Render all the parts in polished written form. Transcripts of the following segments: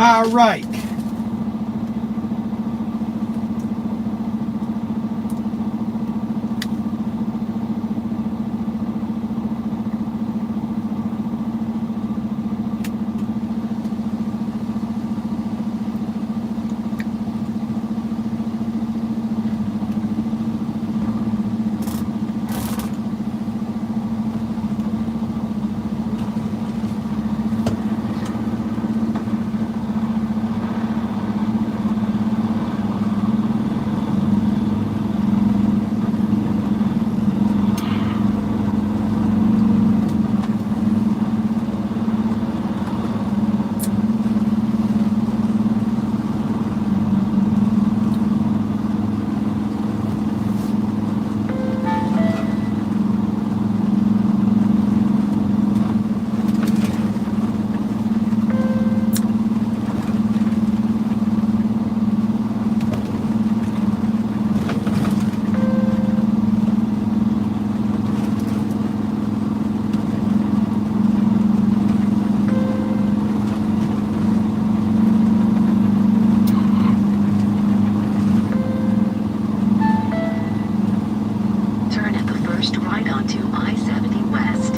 All right. Turn at the first right onto I-70 West.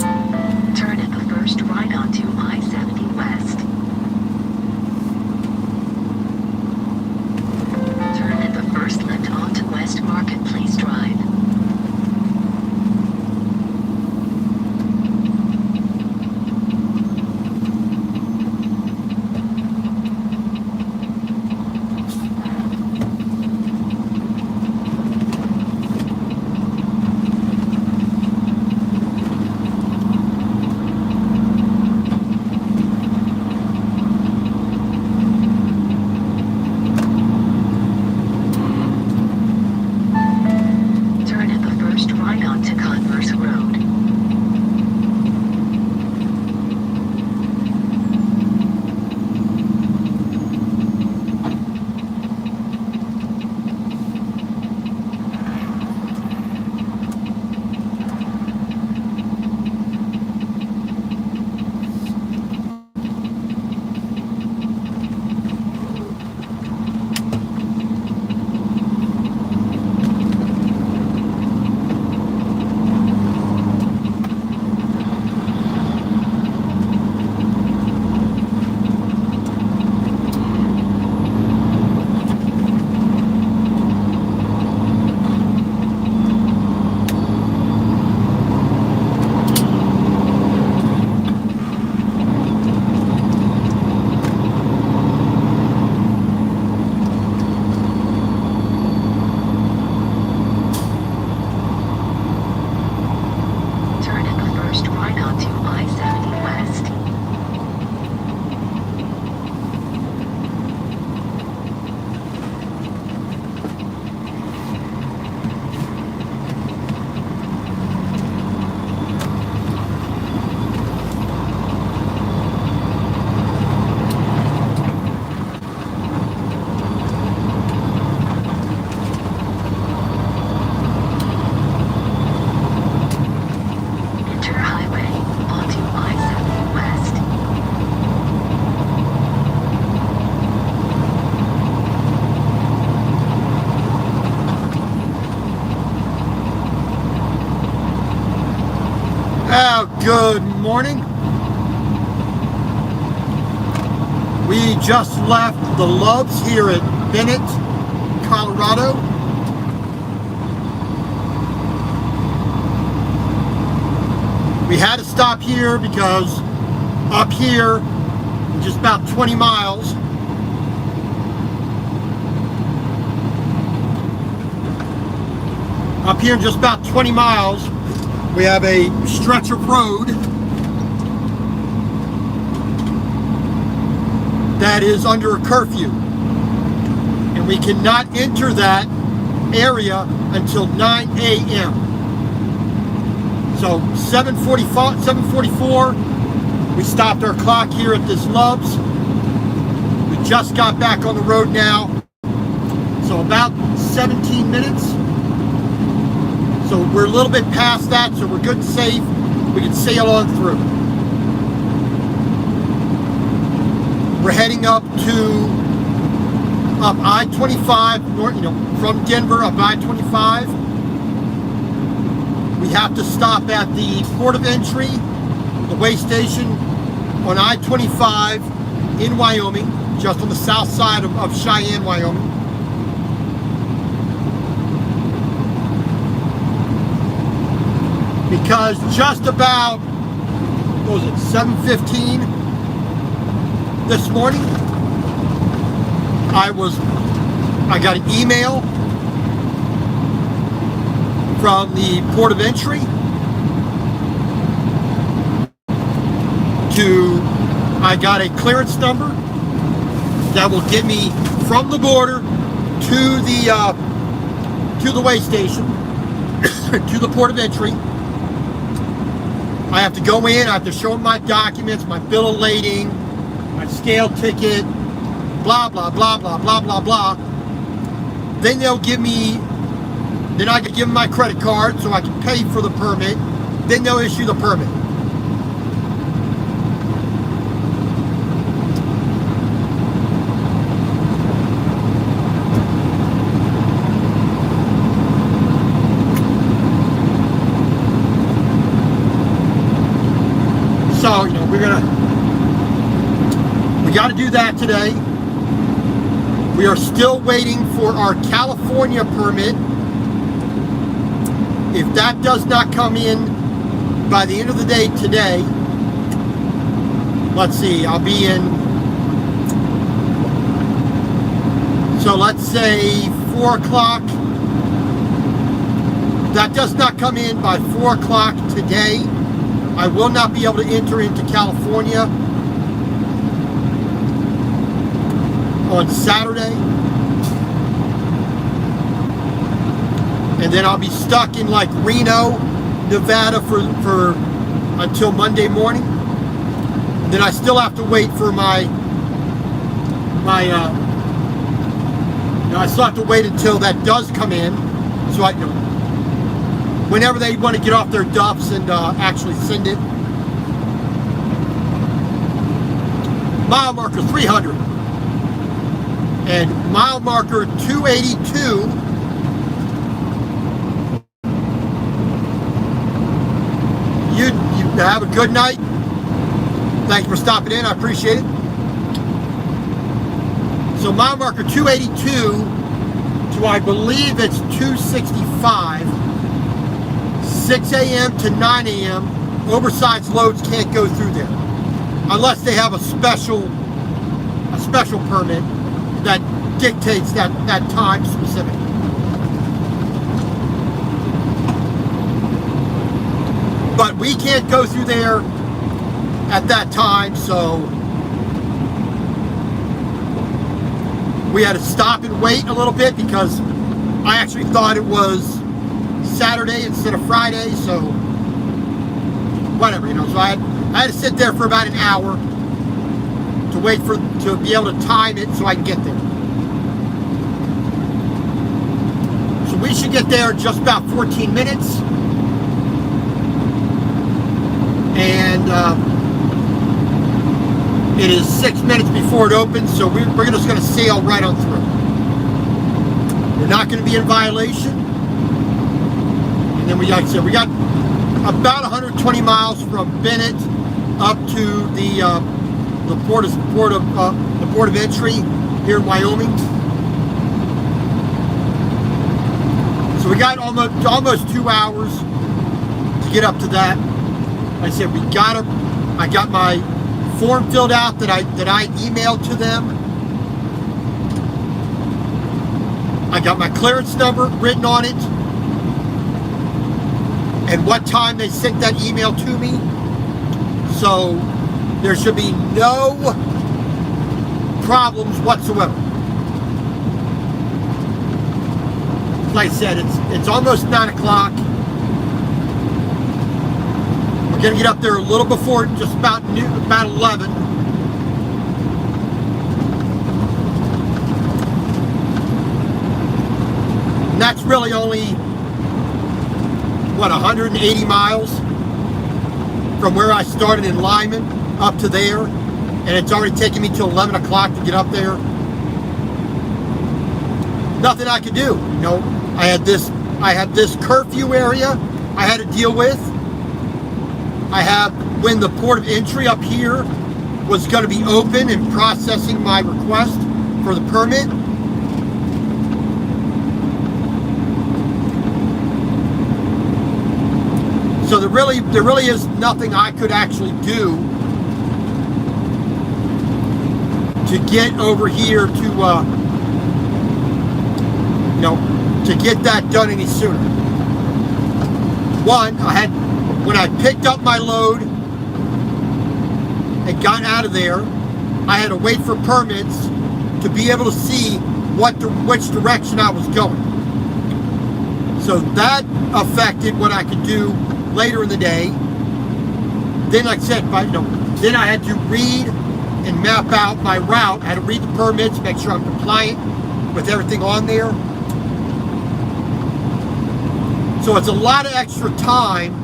Turn at the first right onto I-70 West. Turn at the first left onto West Marketplace Drive. Turn at the first right onto Converse Road. Turn at the first right onto I-70 West. Enter highway onto I-70 West. Good morning. We just left the Loves here at Bennett, Colorado. We had to stop here because up here, just about 20 miles, we have a stretch of road that is under a curfew, and we cannot enter that area until 9 a.m. So 7:44, we stopped our clock here at this Love's. We just got back on the road now, so about 17 minutes. So we're a little bit past that, so we're good and safe. We can sail on through. We're heading up I-25 north, from Denver up I-25. We have to stop at the port of entry, the way station on I-25 in Wyoming, just on the south side of Cheyenne, Wyoming. Because just about, what was it, 7:15 this morning, I got an email from the port of entry I got a clearance number that will get me from the border to the way station, to the port of entry. I have to go in, I have to show them my documents, my bill of lading, my scale ticket, blah, blah, blah, blah, blah, blah, blah. Then I can give them my credit card so I can pay for the permit. Then they'll issue the permit. So, we got to do that today. We are still waiting for our California permit. If that does not come in by the end of the day today, let's see, I'll be in, so let's say 4 o'clock. That does not come in by 4 o'clock today, I will not be able to enter into California on Saturday. And then I'll be stuck in like Reno, Nevada for until Monday morning. And then I still have to wait for I still have to wait until that does come in. So whenever they want to get off their duffs and actually send it. Mile marker 300 and mile marker 282. You have a good night. Thank you for stopping in. I appreciate it. So mile marker 282 to, I believe it's 265. 6 a.m. to 9 a.m. oversized loads can't go through there unless they have a special permit that dictates that time specific. But we can't go through there at that time, so we had to stop and wait a little bit because I actually thought it was Saturday instead of Friday, so whatever, so I had to sit there for about an hour to wait to be able to time it so I can get there. So we should get there in just about 14 minutes. And it is 6 minutes before it opens, so we're just going to sail right on through. We're not going to be in violation. And then like I said, we got about 120 miles from Bennett up to the port of entry here in Wyoming. So we got almost 2 hours to get up to that. Like I said, I got my form filled out that I emailed to them. I got my clearance number written on it and what time they sent that email to me. So there should be no problems whatsoever. Like I said, it's almost 9 o'clock. We're going to get up there a little before, just about noon, about 11. And that's really only, 180 miles from where I started in Lyman up to there. and it's already taken me till 11 o'clock to get up there. Nothing I could do. You know, I had this curfew area I had to deal with. I have when the port of entry up here was going to be open and processing my request for the permit. So there really is nothing I could actually do to get over here to to get that done any sooner. One, when I picked up my load and got out of there, I had to wait for permits to be able to see which direction I was going. So that affected what I could do later in the day. Then, like I said, then I had to read and map out my route. I had to read the permits, make sure I'm compliant with everything on there. So it's a lot of extra time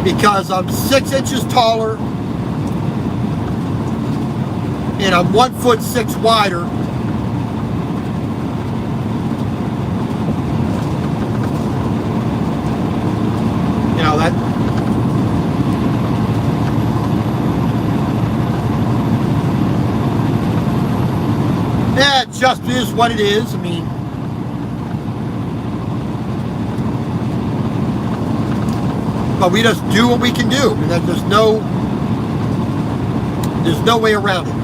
because I'm 6 inches taller and I'm 1'6" wider. You know that. Yeah, it just is what it is. I mean, but we just do what we can do, and there's no way around it.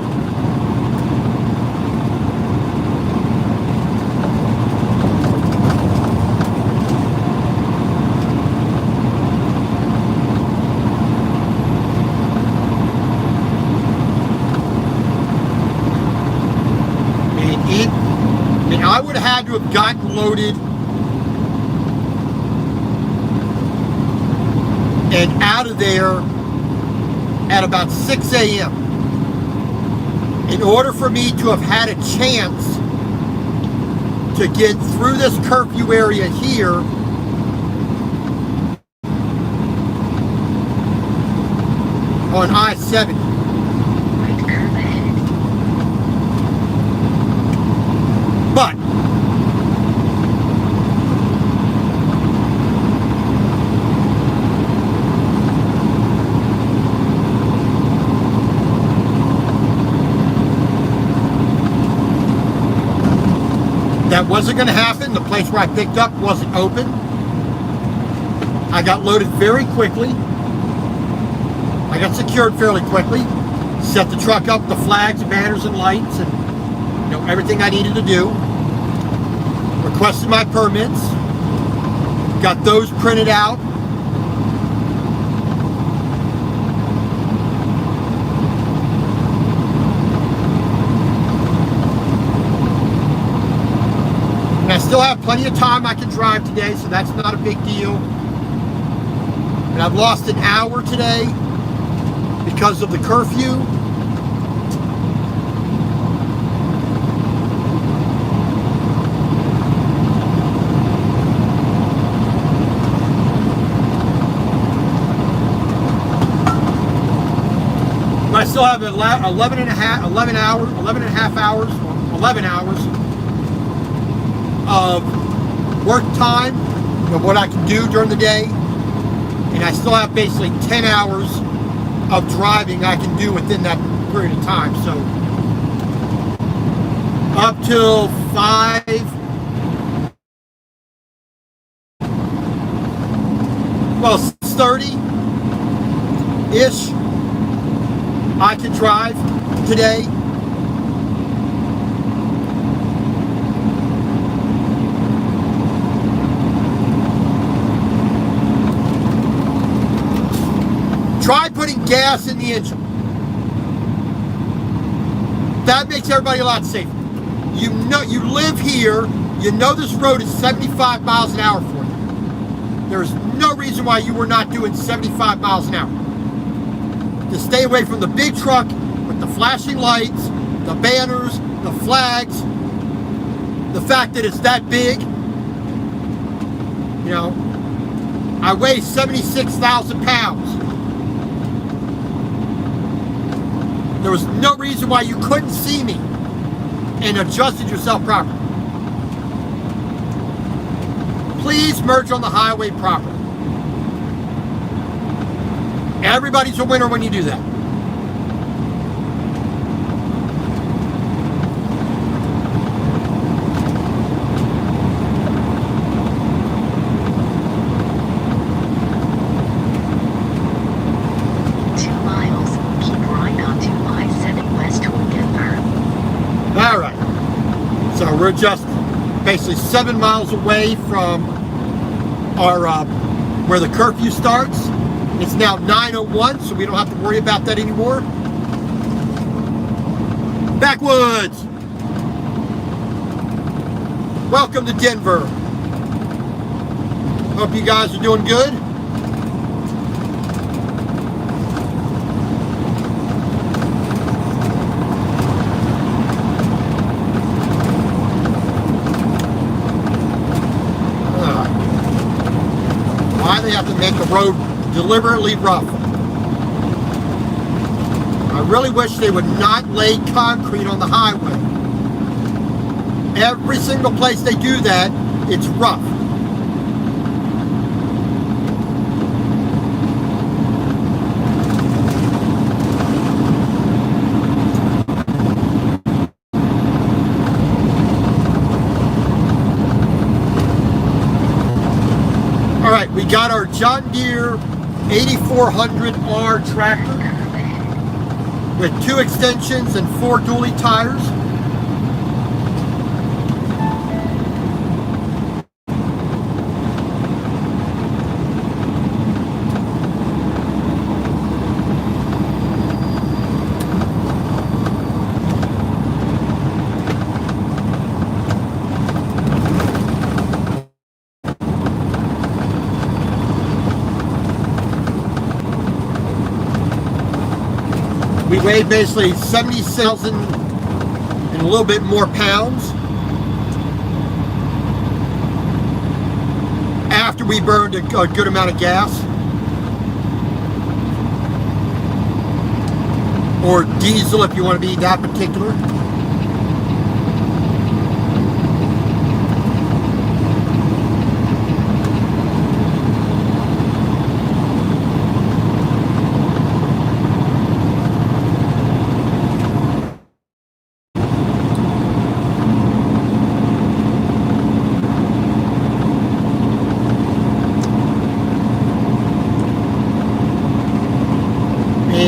I would have had to have gotten loaded and out of there at about 6 a.m. in order for me to have had a chance to get through this curfew area here on I-70. But that wasn't going to happen. The place where I picked up wasn't open. I got loaded very quickly. I got secured fairly quickly. Set the truck up, the flags, banners, and lights, and everything I needed to do. Requested my permits. Got those printed out. And I still have plenty of time I can drive today, so that's not a big deal. And I've lost an hour today because of the curfew. I still have 11 and a half hours of work time, what I can do during the day, and I still have basically 10 hours of driving I can do within that period of time. So up till 6:30-ish. I can drive today. Try putting gas in the engine. That makes everybody a lot safer. You live here, you know this road is 75 miles an hour for you. There's no reason why you were not doing 75 miles an hour. To stay away from the big truck with the flashing lights, the banners, the flags, the fact that it's that big, You know, I weigh 76,000 pounds. There was no reason why you couldn't see me and adjusted yourself properly. Please merge on the highway properly. Everybody's a winner when you do that. We're just basically 7 miles away from our where the curfew starts. It's now 9:01, so we don't have to worry about that anymore. Backwoods! Welcome to Denver. Hope you guys are doing good. They have to make the road deliberately rough. I really wish they would not lay concrete on the highway. Every single place they do that, it's rough. We got our John Deere 8400R tractor with 2 extensions and 4 dually tires. We weighed basically 70,000 and a little bit more pounds after we burned a good amount of gas, or diesel if you want to be that particular.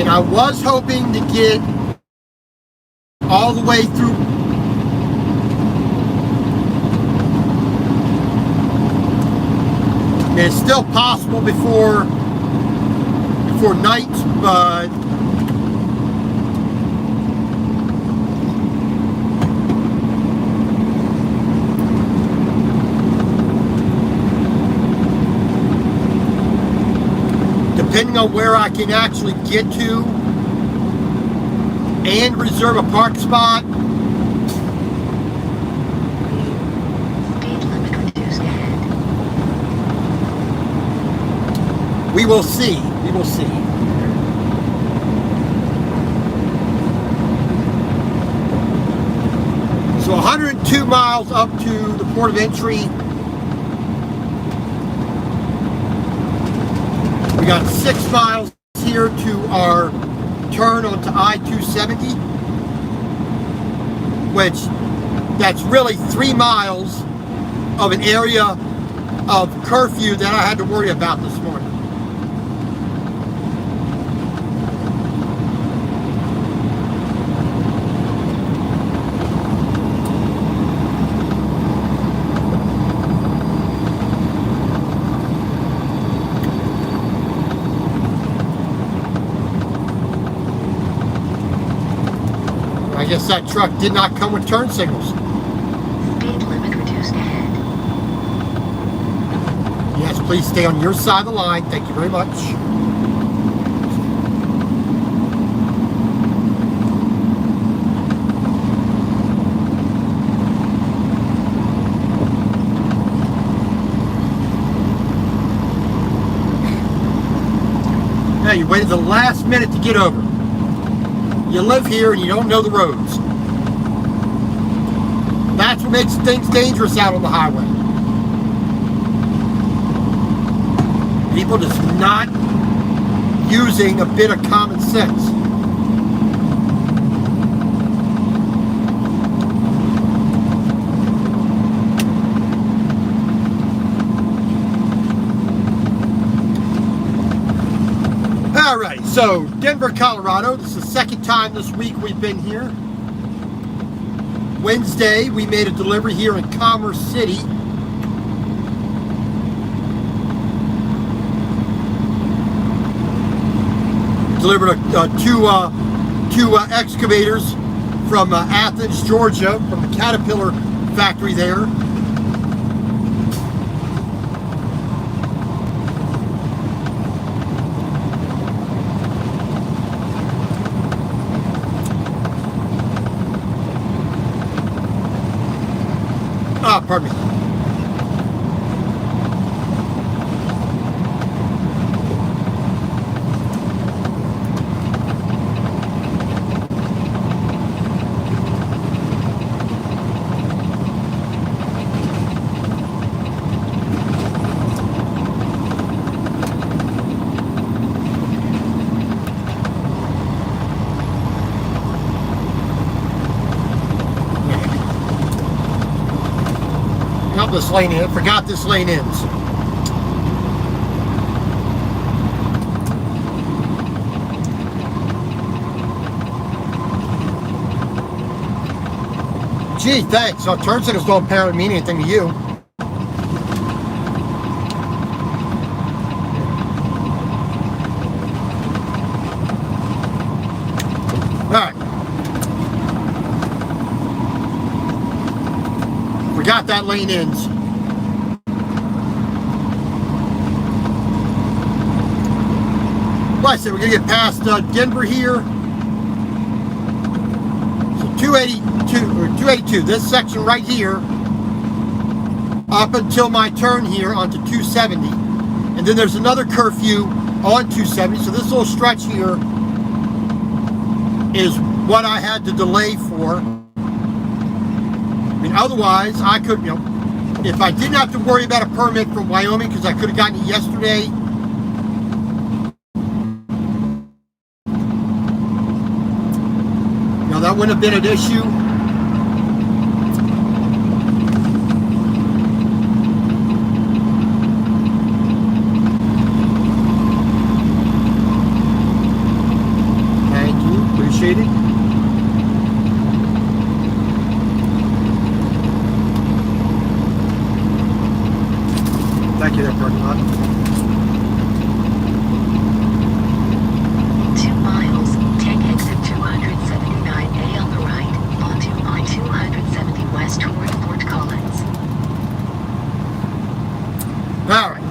I was hoping to get all the way through. And it's still possible before night, but depending on where I can actually get to and reserve a park spot. Speed limit reduced ahead. We will see. We will see. So 102 miles up to the port of entry. We got 6 miles here to our turn onto I-270, which that's really 3 miles of an area of curfew that I had to worry about this morning. I guess that truck did not come with turn signals. Speed limit reduced ahead. Yes, please stay on your side of the line. Thank you very much. waited the last minute to get over. You live here and you don't know the roads. That's what makes things dangerous out on the highway. People just not using a bit of common sense. All right, so Denver, Colorado. This is the second time this week we've been here. Wednesday, we made a delivery here in Commerce City. Delivered two excavators from Athens, Georgia, from the Caterpillar factory there. Pardon me. This lane in. Forgot this lane ends. Gee, thanks. So turn signals don't apparently mean anything to you. All right. Forgot that lane ends. Well, I said we're gonna get past Denver here. So 282, this section right here, up until my turn here onto 270, and then there's another curfew on 270. So this little stretch here is what I had to delay for. I mean, otherwise, I could, you know, if I didn't have to worry about a permit from Wyoming, because I could have gotten it yesterday. You know, that wouldn't have been an issue. Thank you, appreciate it. Thank you, that parking lot. 2 miles, take exit 279A on the right, onto I-270 west toward Fort Collins. All right.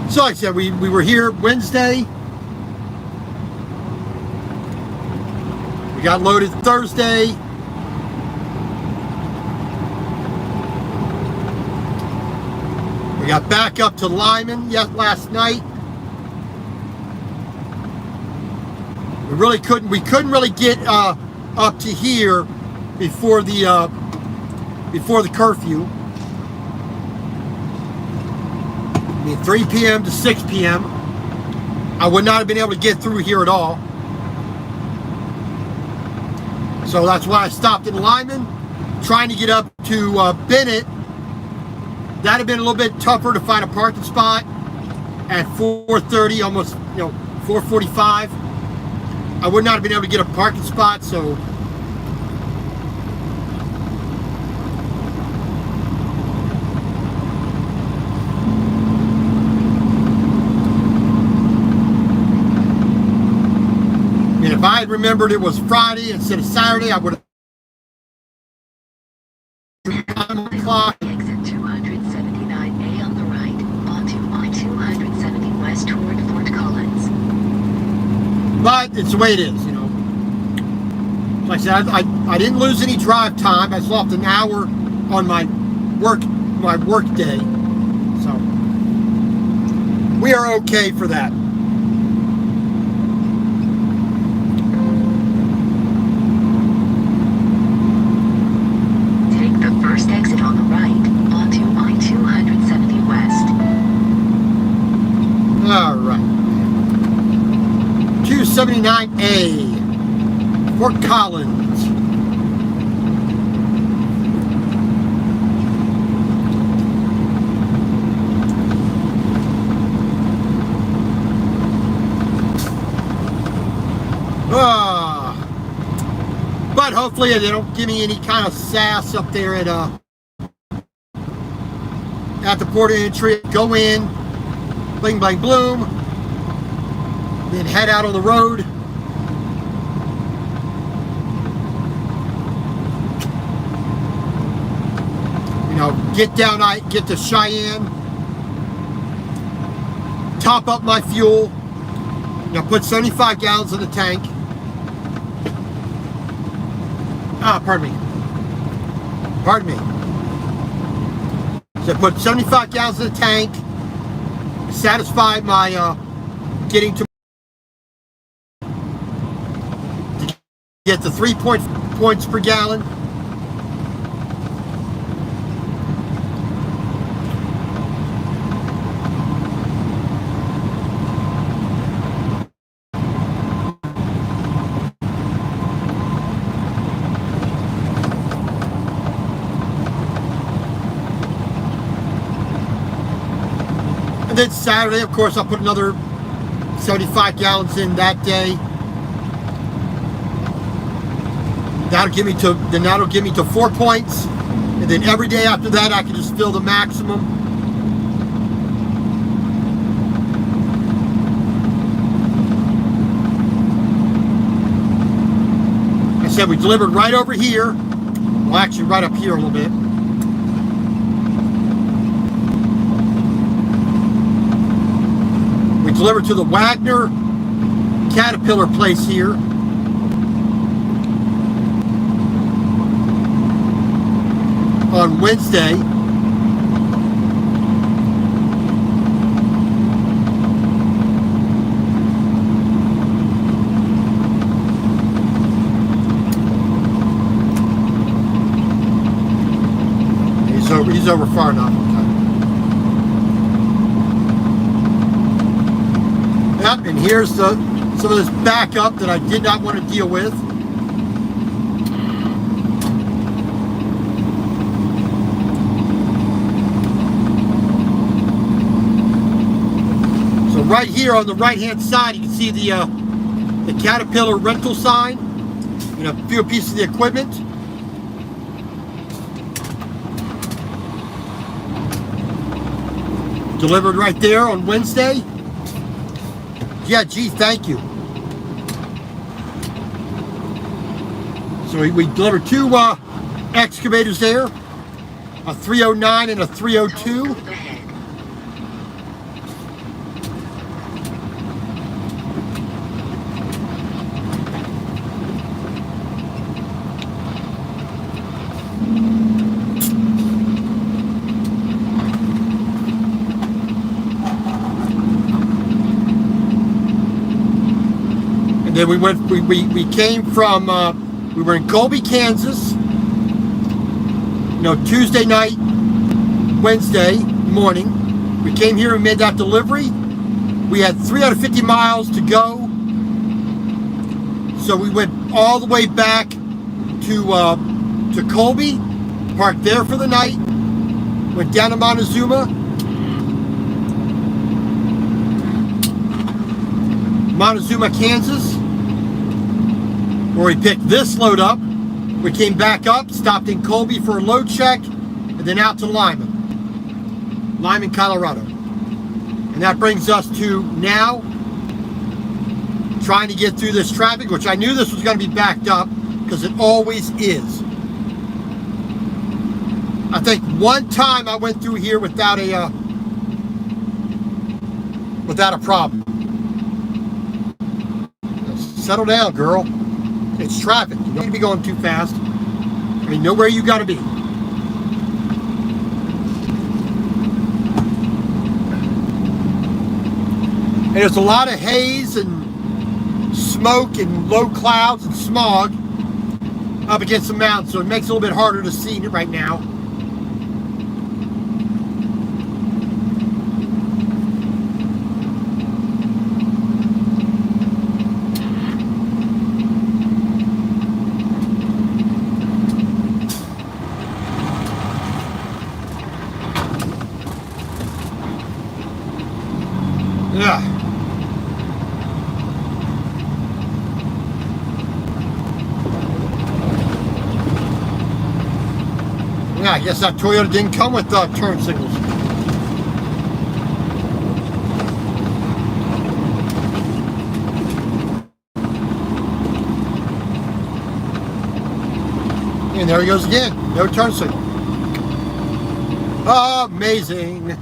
So like I said, we were here Wednesday. We got loaded Thursday. We got back up to Lyman last night. We couldn't really get up to here before the curfew. I mean, 3 p.m. to 6 p.m. I would not have been able to get through here at all. So that's why I stopped in Lyman, trying to get up to Bennett. That'd have been a little bit tougher to find a parking spot at 4:30, almost 4:45. I would not have been able to get a parking spot, so if I had remembered it was Friday instead of Saturday, I would have 9 o'clock. Exit 279A on the right, onto I-270 west toward Fort Collins. But it's the way it is, you know. Like I said, I didn't lose any drive time. I lost an hour on my work day. So we are okay for that. Take the first exit on the right onto I-270 West. All right. 279A, Fort Collins. But hopefully they don't give me any kind of sass up there at the port of entry. Go in, bling blang bloom, then head out on the road. You know, get to Cheyenne, top up my fuel, you know, put 75 gallons in the tank. Pardon me. So put 75 gallons in the tank, satisfy my getting to get the 3 points per gallon. And then Saturday, of course, I'll put another 75 gallons in that day. That'll give me to 4 points, and then every day after that, I can just fill the maximum. I said we delivered right over here. Well, actually, right up here a little bit. We delivered to the Wagner Caterpillar place here. On Wednesday. He's over far enough. Okay. Yep, and here's some of this backup that I did not want to deal with. Right here on the right-hand side, you can see the Caterpillar rental sign, and a few pieces of the equipment. Delivered right there on Wednesday. Yeah, gee, thank you. So we delivered two excavators there, a 309 and a 302. Then we came from, we were in Colby, Kansas, you know, Tuesday night, Wednesday morning. We came here and made that delivery. We had 350 miles to go. So we went all the way back to Colby, parked there for the night, went down to Montezuma, Kansas, where we picked this load up. We came back up, stopped in Colby for a load check, and then out to Lyman, Colorado. And that brings us to now trying to get through this traffic, which I knew this was going to be backed up because it always is. I think one time I went through here without a problem. Settle down, girl. It's traffic. You don't need to be going too fast. I mean, know where you got to be. And there's a lot of haze and smoke and low clouds and smog up against the mountain, so it makes it a little bit harder to see right now. Yeah. Yeah, I guess that Toyota didn't come with turn signals. And there he goes again. No turn signal. Amazing.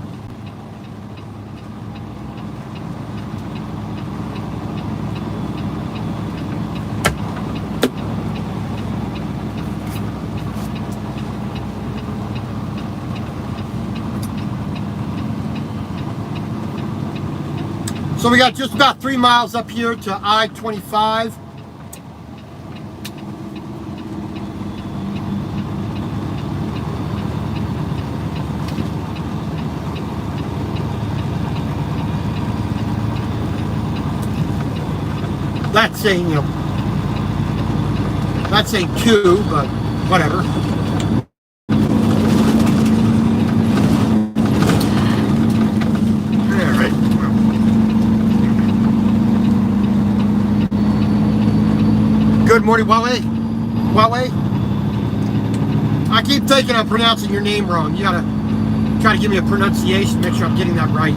So we got just about 3 miles up here to I-25. That's saying, you know, not saying 2, but whatever. Good morning, Huawei. Huawei. I keep thinking I'm pronouncing your name wrong. You gotta try to give me a pronunciation, make sure I'm getting that right.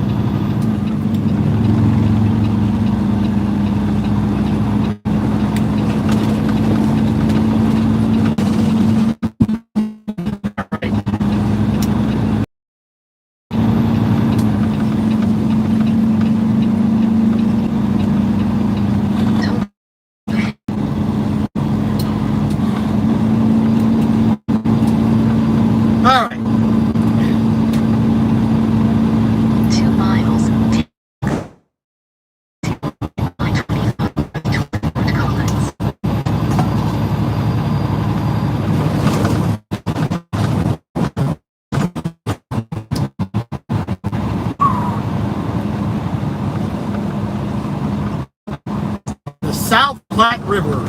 South Platte River.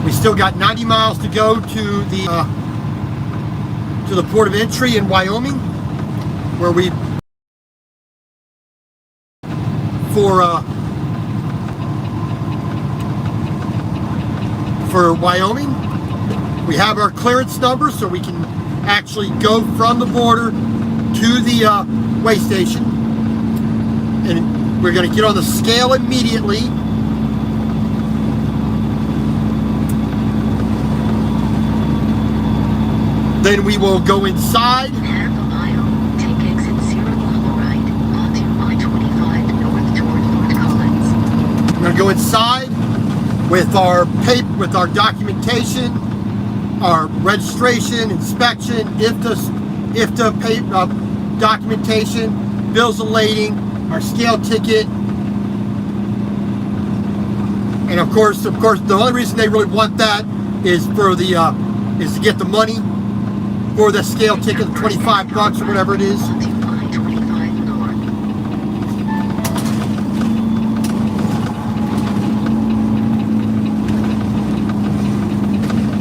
We still got 90 miles to go to the port of entry in Wyoming, where we for Wyoming. We have our clearance number, so we can actually go from the border to the way station. And we're going to get on the scale immediately. Then we will go inside. Half a mile. Take exit 0 on the right onto I-25 north toward Fort Collins. We're going to go inside with our paper, with our documentation, our registration, inspection, IFTA paper, documentation, bills of lading, our scale ticket, and of course, the only reason they really want that is for the is to get the money for the scale ticket, $25 or whatever it is. Onto I-25 north.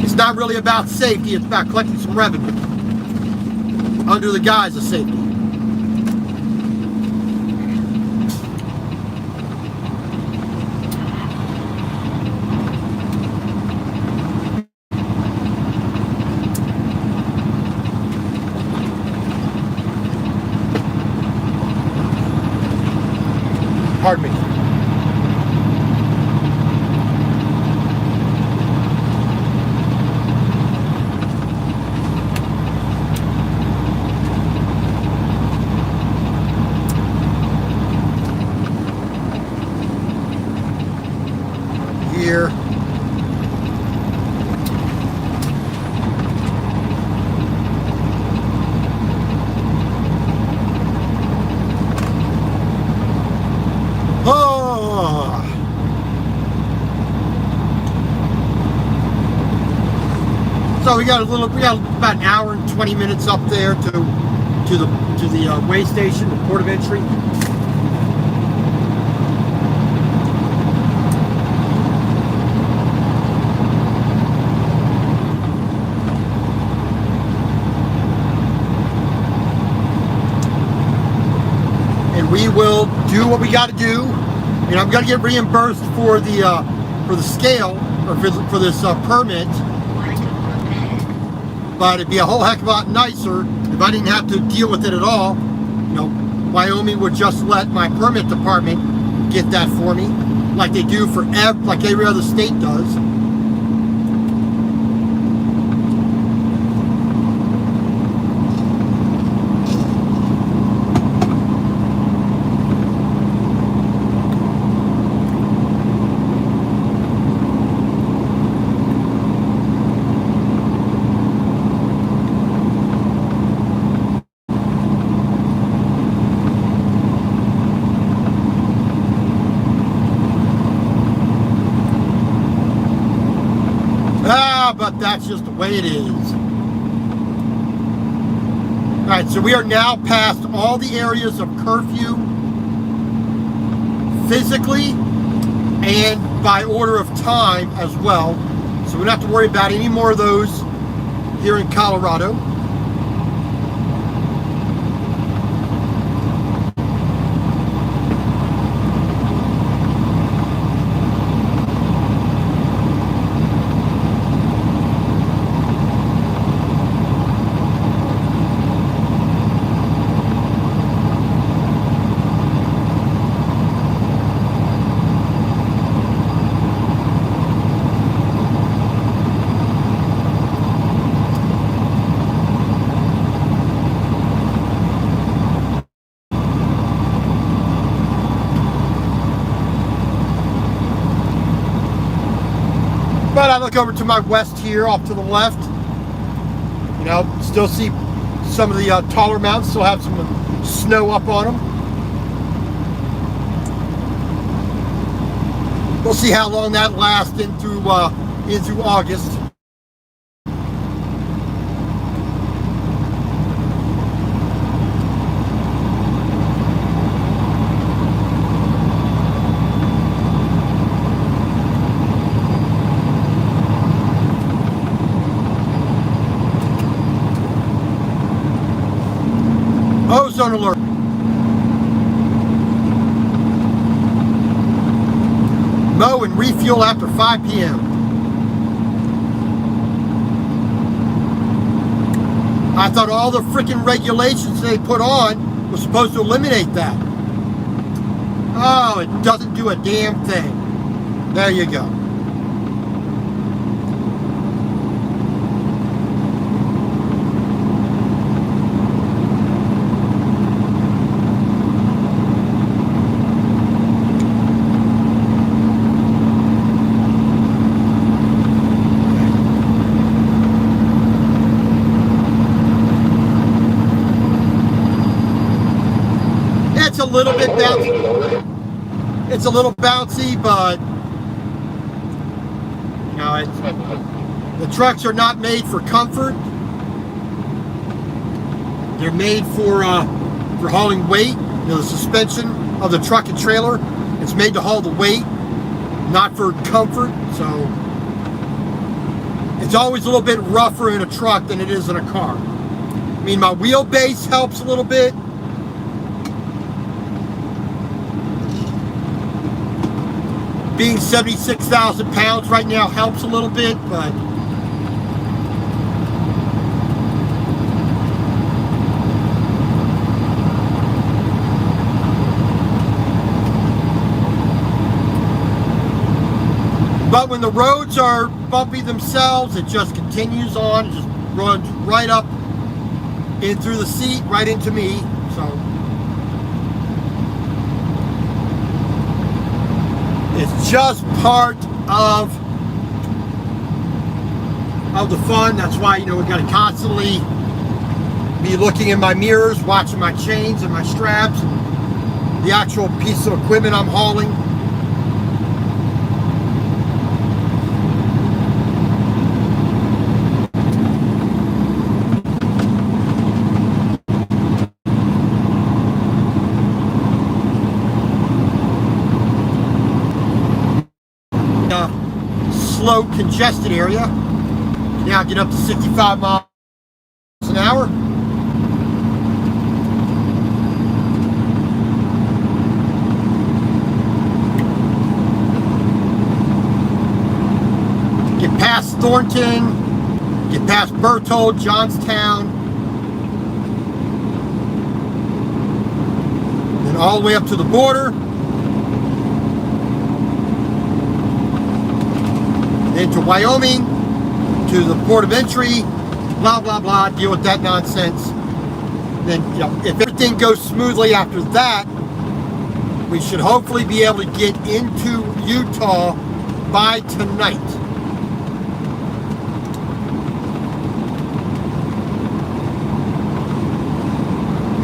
It's not really about safety, it's about collecting some revenue under the guise of safety. Pardon me. got about an hour and 20 minutes up there to the way station, the port of entry. And we will do what we got to do. And I'm going to get reimbursed for the scale, or for this permit. But it'd be a whole heck of a lot nicer if I didn't have to deal with it at all. You know, Wyoming would just let my permit department get that for me, like they do for like every other state does. But that's just the way it is. Alright, so we are now past all the areas of curfew, physically and by order of time as well. So we don't have to worry about any more of those here in Colorado. But I look over to my west here, off to the left. You know, still see some of the taller mountains, still have some snow up on them. We'll see how long that lasts into August. Ozone alert. Mow and refuel after 5 p.m. I thought all the freaking regulations they put on was supposed to eliminate that. Oh, it doesn't do a damn thing. There you go. It's a little bit bouncy. It's a little bouncy, but you know, the trucks are not made for comfort. They're made for hauling weight. You know, the suspension of the truck and trailer, it's made to haul the weight, not for comfort. So it's always a little bit rougher in a truck than it is in a car. I mean, my wheelbase helps a little bit. Being 76,000 pounds right now helps a little bit, but when the roads are bumpy themselves, it just continues on, it just runs right up in through the seat, right into me. So it's just part of the fun. That's why, you know, we got to constantly be looking in my mirrors, watching my chains and my straps and the actual piece of equipment I'm hauling. slow congested area. Now get up to 65 miles an hour. Get past Thornton, get past Berthold, Johnstown, and all the way up to the border. Into Wyoming, to the port of entry, blah, blah, blah, deal with that nonsense. Then, you know, if everything goes smoothly after that, we should hopefully be able to get into Utah by tonight.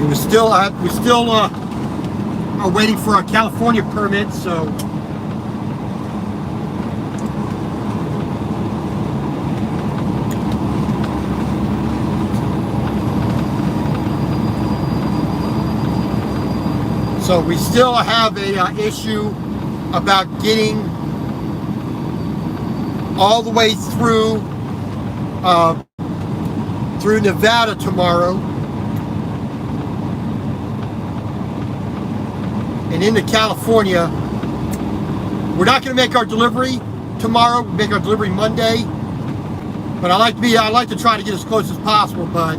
We still are waiting for our California permit, so we still have a issue about getting all the way through Nevada tomorrow and into California. We're not going to make our delivery tomorrow. We'll make our delivery Monday. But I like to try to get as close as possible, but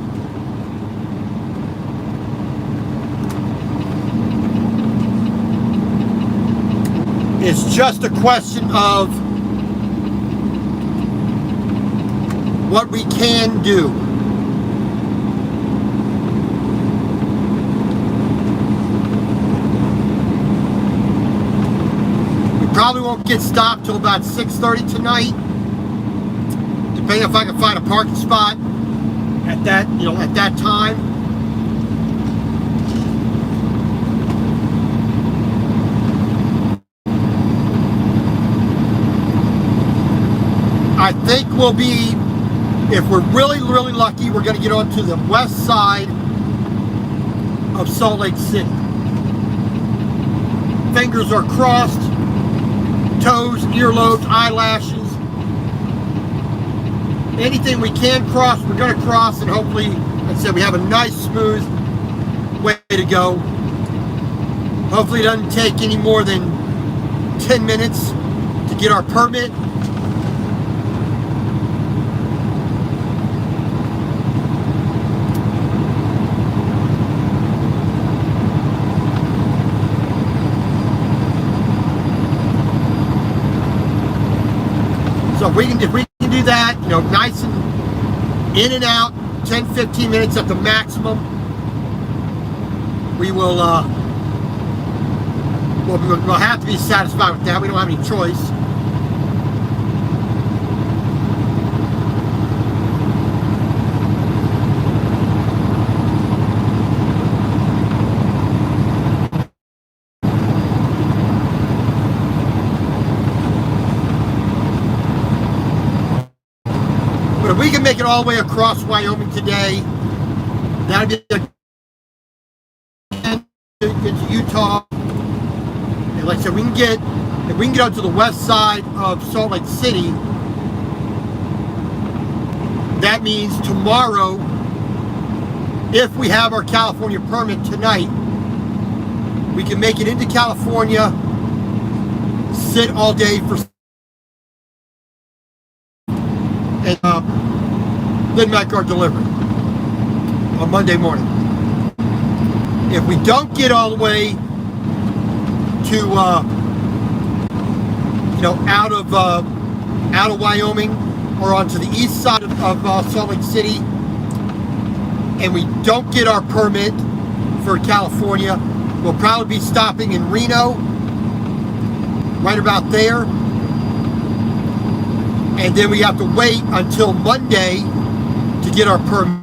it's just a question of what we can do. We probably won't get stopped till about 6:30 tonight, depending if I can find a parking spot at that time. I think we'll be, if we're really, really lucky, we're going to get onto the west side of Salt Lake City. Fingers are crossed, toes, earlobes, eyelashes. Anything we can cross, we're going to cross, and hopefully, like I said, we have a nice, smooth way to go. Hopefully it doesn't take any more than 10 minutes to get our permit. So if we can do that, you know, nice and in and out, 10-15 minutes at the maximum, we will we'll have to be satisfied with that. We don't have any choice. But if we can make it all the way across Wyoming today, that'd be into Utah. And like I said, if we can get out to the west side of Salt Lake City, that means tomorrow, if we have our California permit tonight, we can make it into California, sit all day for and then make our delivery on Monday morning. If we don't get all the way to out of Wyoming or onto the east side of Salt Lake City, and we don't get our permit for California, we'll probably be stopping in Reno, right about there. And then we have to wait until Monday to get our permit.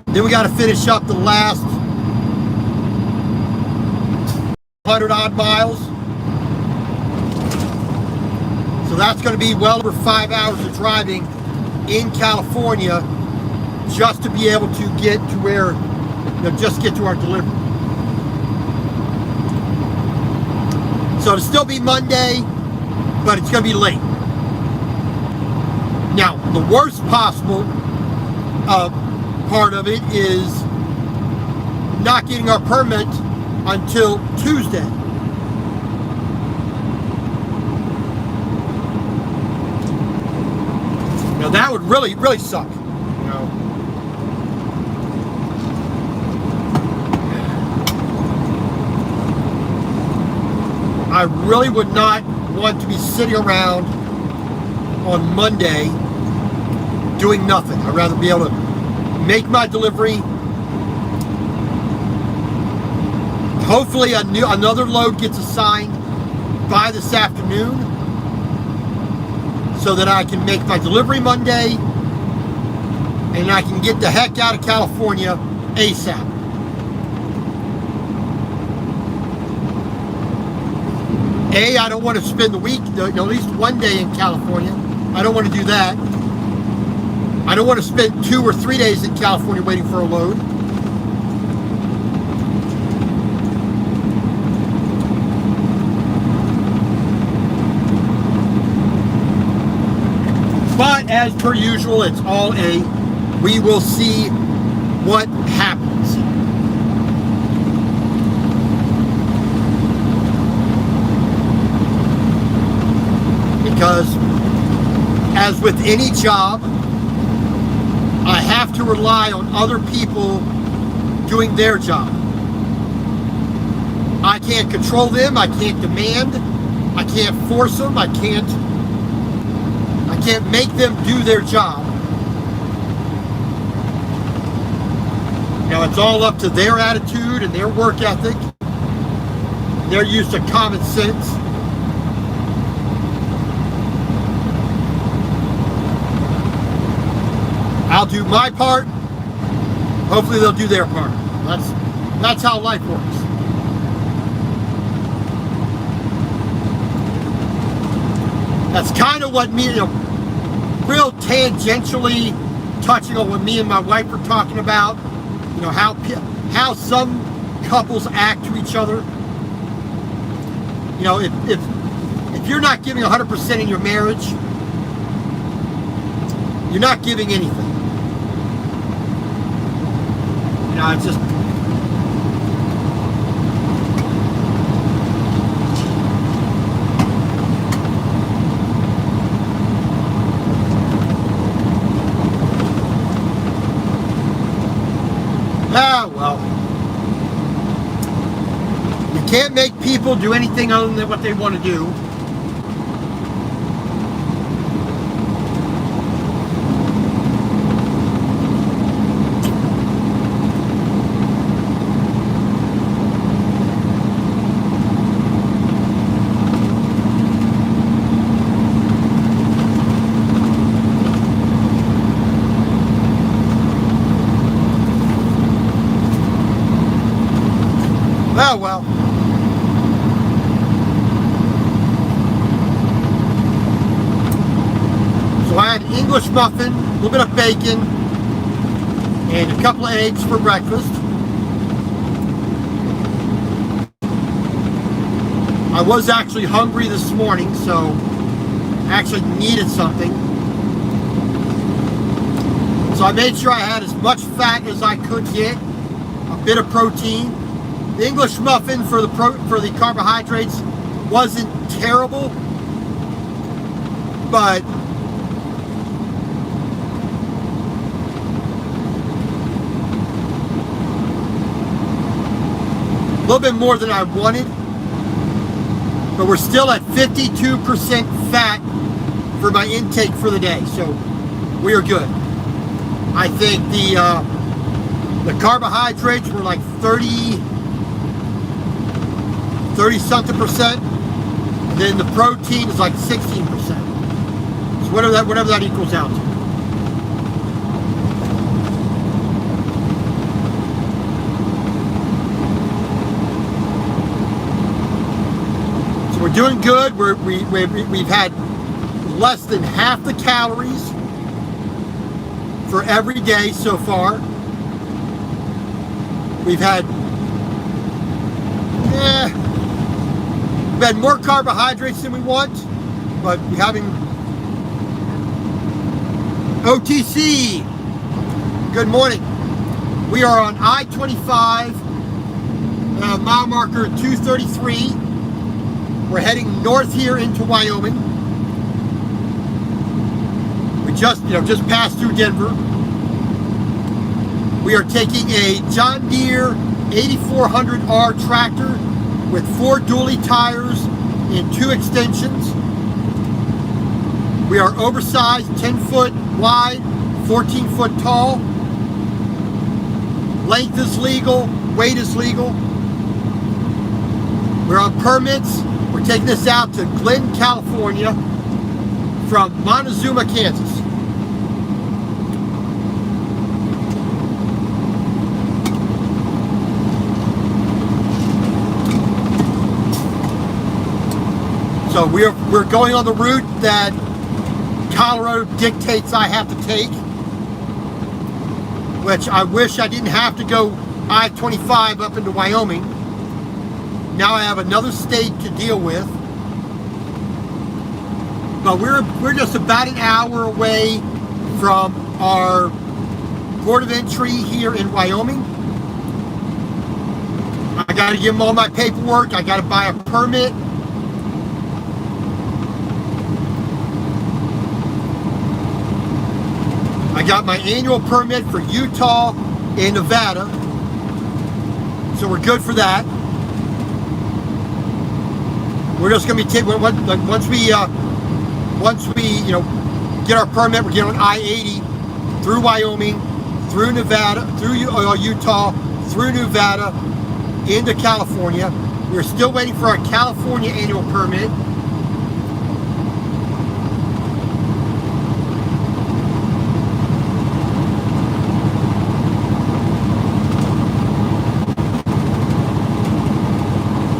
Then we got to finish up the last 100 odd miles. So that's going to be well over 5 hours of driving in California just to be able to get to where, just get to our delivery. So it'll still be Monday. but it's going to be late. Now, the worst possible part of it is not getting our permit until Tuesday. Now that would really, really suck. You know. I really would not want to be sitting around on Monday doing nothing. I'd rather be able to make my delivery. Hopefully another load gets assigned by this afternoon so that I can make my delivery Monday and I can get the heck out of California ASAP. I don't want to spend the week, at least one day in California. I don't want to do that. I don't want to spend 2 or 3 days in California waiting for a load. But as per usual, it's all we will see what happens. Because as with any job, I have to rely on other people doing their job. I can't control them, I can't demand, I can't force them, I can't make them do their job. Now it's all up to their attitude and their work ethic, their use of common sense. I'll do my part. Hopefully they'll do their part. That's how life works. That's kind of what me, real tangentially touching on what me and my wife were talking about. You know, how some couples act to each other. You know, if you're not giving 100% in your marriage, you're not giving anything. You know, it's just well, you can't make people do anything other than what they want to do. Oh, well. So I had an English muffin, a little bit of bacon, and a couple of eggs for breakfast. I was actually hungry this morning, so I actually needed something. So I made sure I had as much fat as I could get, a bit of protein. The English muffin for the carbohydrates wasn't terrible, but a little bit more than I wanted. But we're still at 52% fat for my intake for the day, so we are good. I think the carbohydrates were like 30-something percent, and then the protein is like 16%. So whatever that equals out to. So we're doing good. We've had less than half the calories for every day so far. We've had more carbohydrates than we want, but we're having OTC. Good morning. We are on I-25, mile marker 233. We're heading north here into Wyoming. We just passed through Denver. We are taking a John Deere 8400R tractor with 4 dually tires and 2 extensions. We are oversized, 10 foot wide, 14 foot tall. Length is legal, weight is legal. We're on permits. We're taking this out to Glen, California from Montezuma, Kansas. So we're going on the route that Colorado dictates I have to take, which I wish I didn't have to go I-25 up into Wyoming. Now I have another state to deal with. But we're just about an hour away from our port of entry here in Wyoming. I got to give them all my paperwork. I got to buy a permit. I got my annual permit for Utah and Nevada, so we're good for that. We're just going to be taking once we get our permit, we're getting on I-80 through Wyoming, through Nevada, through Utah, through Nevada, into California. We're still waiting for our California annual permit.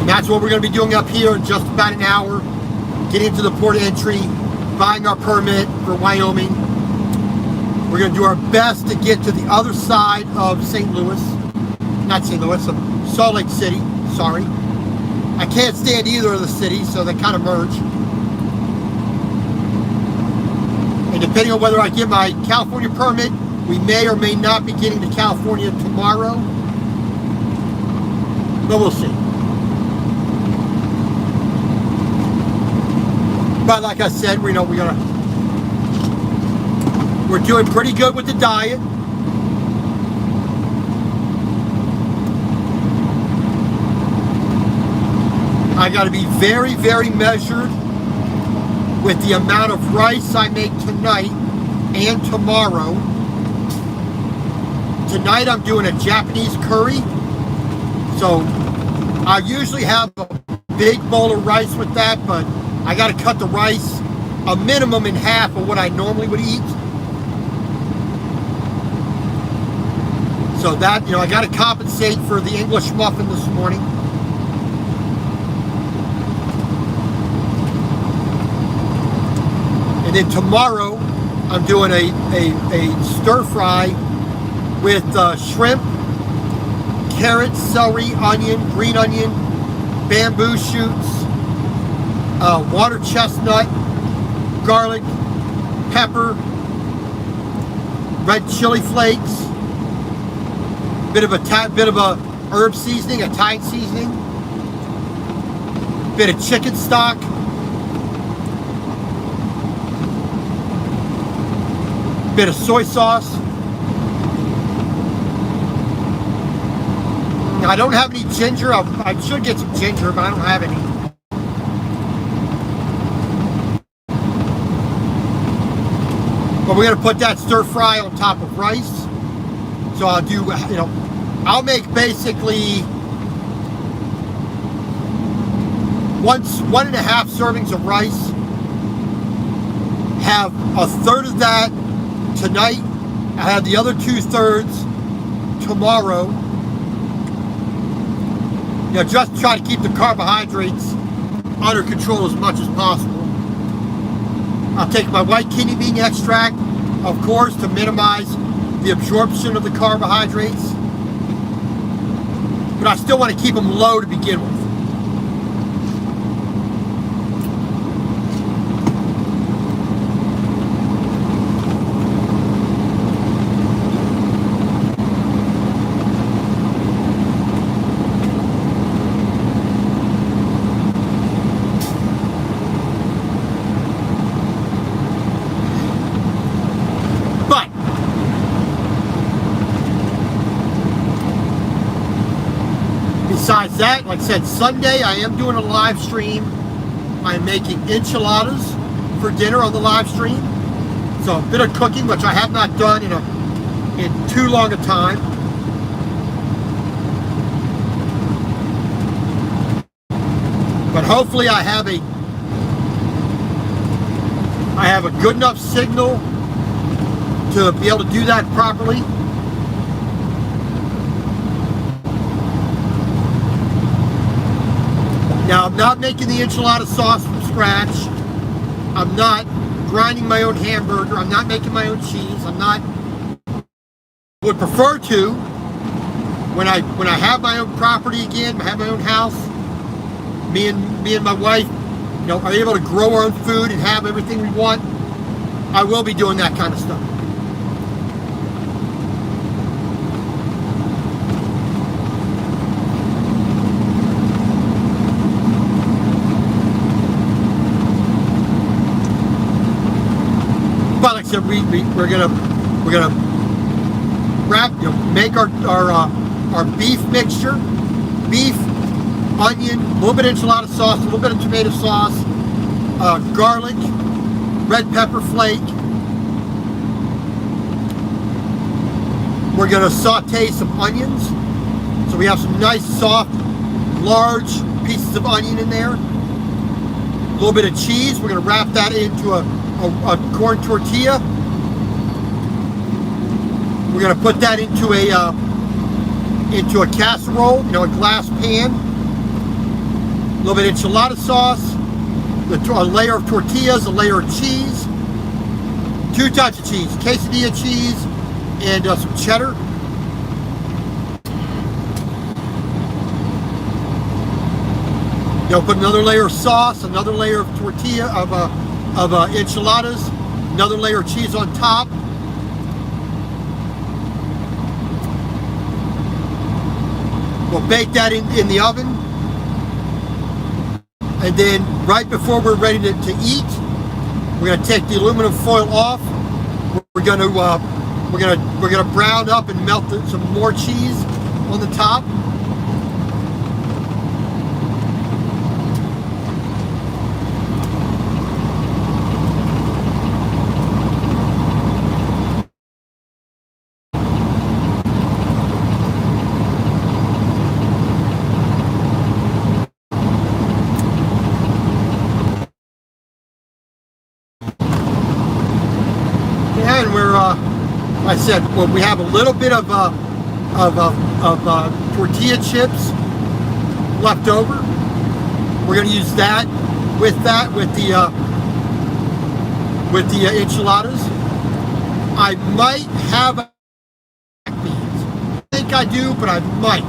That's what we're going to be doing up here in just about an hour. Getting into the port of entry, buying our permit for Wyoming. We're going to do our best to get to the other side of St. Louis. Not St. Louis, of Salt Lake City. Sorry. I can't stand either of the cities, so they kind of merge. And depending on whether I get my California permit, we may or may not be getting to California tomorrow. But we'll see. But like I said, we're doing pretty good with the diet. I got to be very, very measured with the amount of rice I make tonight and tomorrow. Tonight I'm doing a Japanese curry. So I usually have a big bowl of rice with that, but I got to cut the rice a minimum in half of what I normally would eat. So that, I got to compensate for the English muffin this morning. And then tomorrow, I'm doing a stir fry with shrimp, carrots, celery, onion, green onion, bamboo shoots, water chestnut, garlic, pepper, red chili flakes, bit of a herb seasoning, Italian seasoning, bit of chicken stock, bit of soy sauce. Now, I don't have any ginger. I should get some ginger, but I don't have any. But we're going to put that stir fry on top of rice. So I'll do, I'll make basically 1.5 servings of rice. Have a third of that tonight. I have the other 2/3 tomorrow. Just try to keep the carbohydrates under control as much as possible. I'll take my white kidney bean extract, of course, to minimize the absorption of the carbohydrates. But I still want to keep them low to begin with. Besides that, like I said, Sunday I am doing a live stream. I'm making enchiladas for dinner on the live stream. So a bit of cooking, which I have not done in too long a time. But hopefully I have a good enough signal to be able to do that properly. Now, I'm not making the enchilada sauce from scratch. I'm not grinding my own hamburger. I'm not making my own cheese. Would prefer to when I have my own property again, have my own house. Me and my wife, are able to grow our own food and have everything we want. I will be doing that kind of stuff. But like I said, we're gonna make our beef mixture, beef, onion, a little bit of enchilada sauce, a little bit of tomato sauce, garlic, red pepper flake. We're gonna saute some onions, so we have some nice soft, large pieces of onion in there. A little bit of cheese. We're gonna wrap that into a corn tortilla. We're gonna put that into a casserole, a glass pan. A little bit of enchilada sauce, a layer of tortillas, a layer of cheese, 2 types of cheese, quesadilla cheese and some cheddar. Put another layer of sauce, another layer of tortilla of enchiladas, another layer of cheese on top. We'll bake that in the oven. And then right before we're ready to eat, we're going to take the aluminum foil off. We're going to brown up and melt some more cheese on the top. And I said, well, we have a little bit of tortilla chips left over. We're going to use that with the enchiladas. I might have black beans. I think I do, but I might.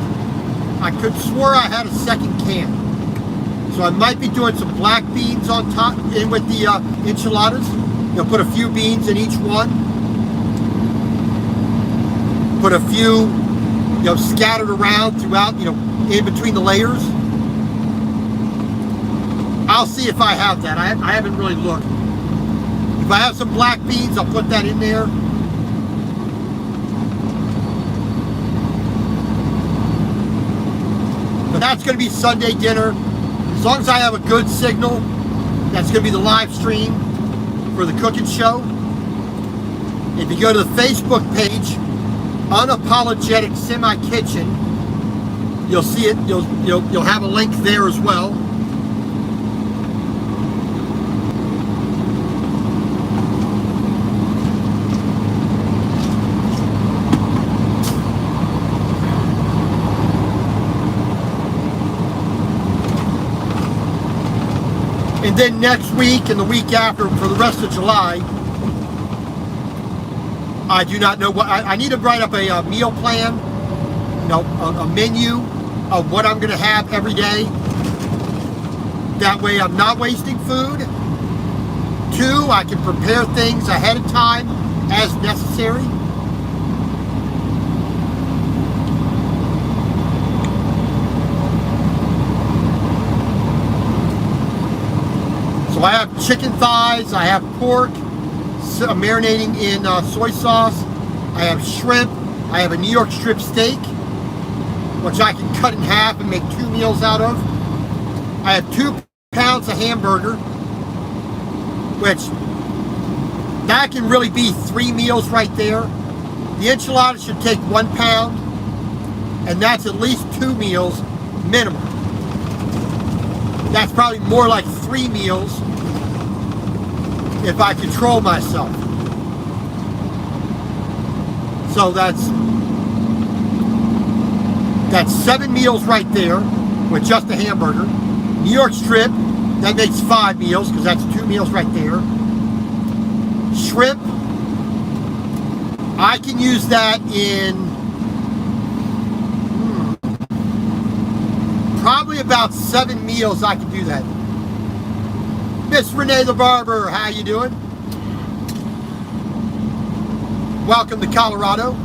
I could swear I had a second can. So I might be doing some black beans on top in with the enchiladas. Put a few beans in each one. Put a few, scattered around throughout, in between the layers. I'll see if I have that. I haven't really looked. If I have some black beans, I'll put that in there. But that's going to be Sunday dinner. As long as I have a good signal, that's going to be the live stream for the cooking show. If you go to the Facebook page, Unapologetic Semi Kitchen, you'll see it. You'll have a link there as well. And then next week and the week after, for the rest of July, I do not know what I need to write up a meal plan, a menu of what I'm going to have every day. That way I'm not wasting food. 2, I can prepare things ahead of time as necessary. So I have chicken thighs, I have pork marinating in soy sauce, I have shrimp, I have a New York strip steak, which I can cut in half and make 2 meals out of. I have 2 pounds of hamburger, which that can really be 3 meals right there. The enchilada should take 1 pound, and that's at least 2 meals minimum. That's probably more like 3 meals if I control myself. So that's 7 meals right there with just a hamburger. New York strip, that makes 5 meals because that's 2 meals right there. Shrimp, I can use that in probably about 7 meals. I can do that. Miss Renee the Barber, how you doing? Welcome to Colorado,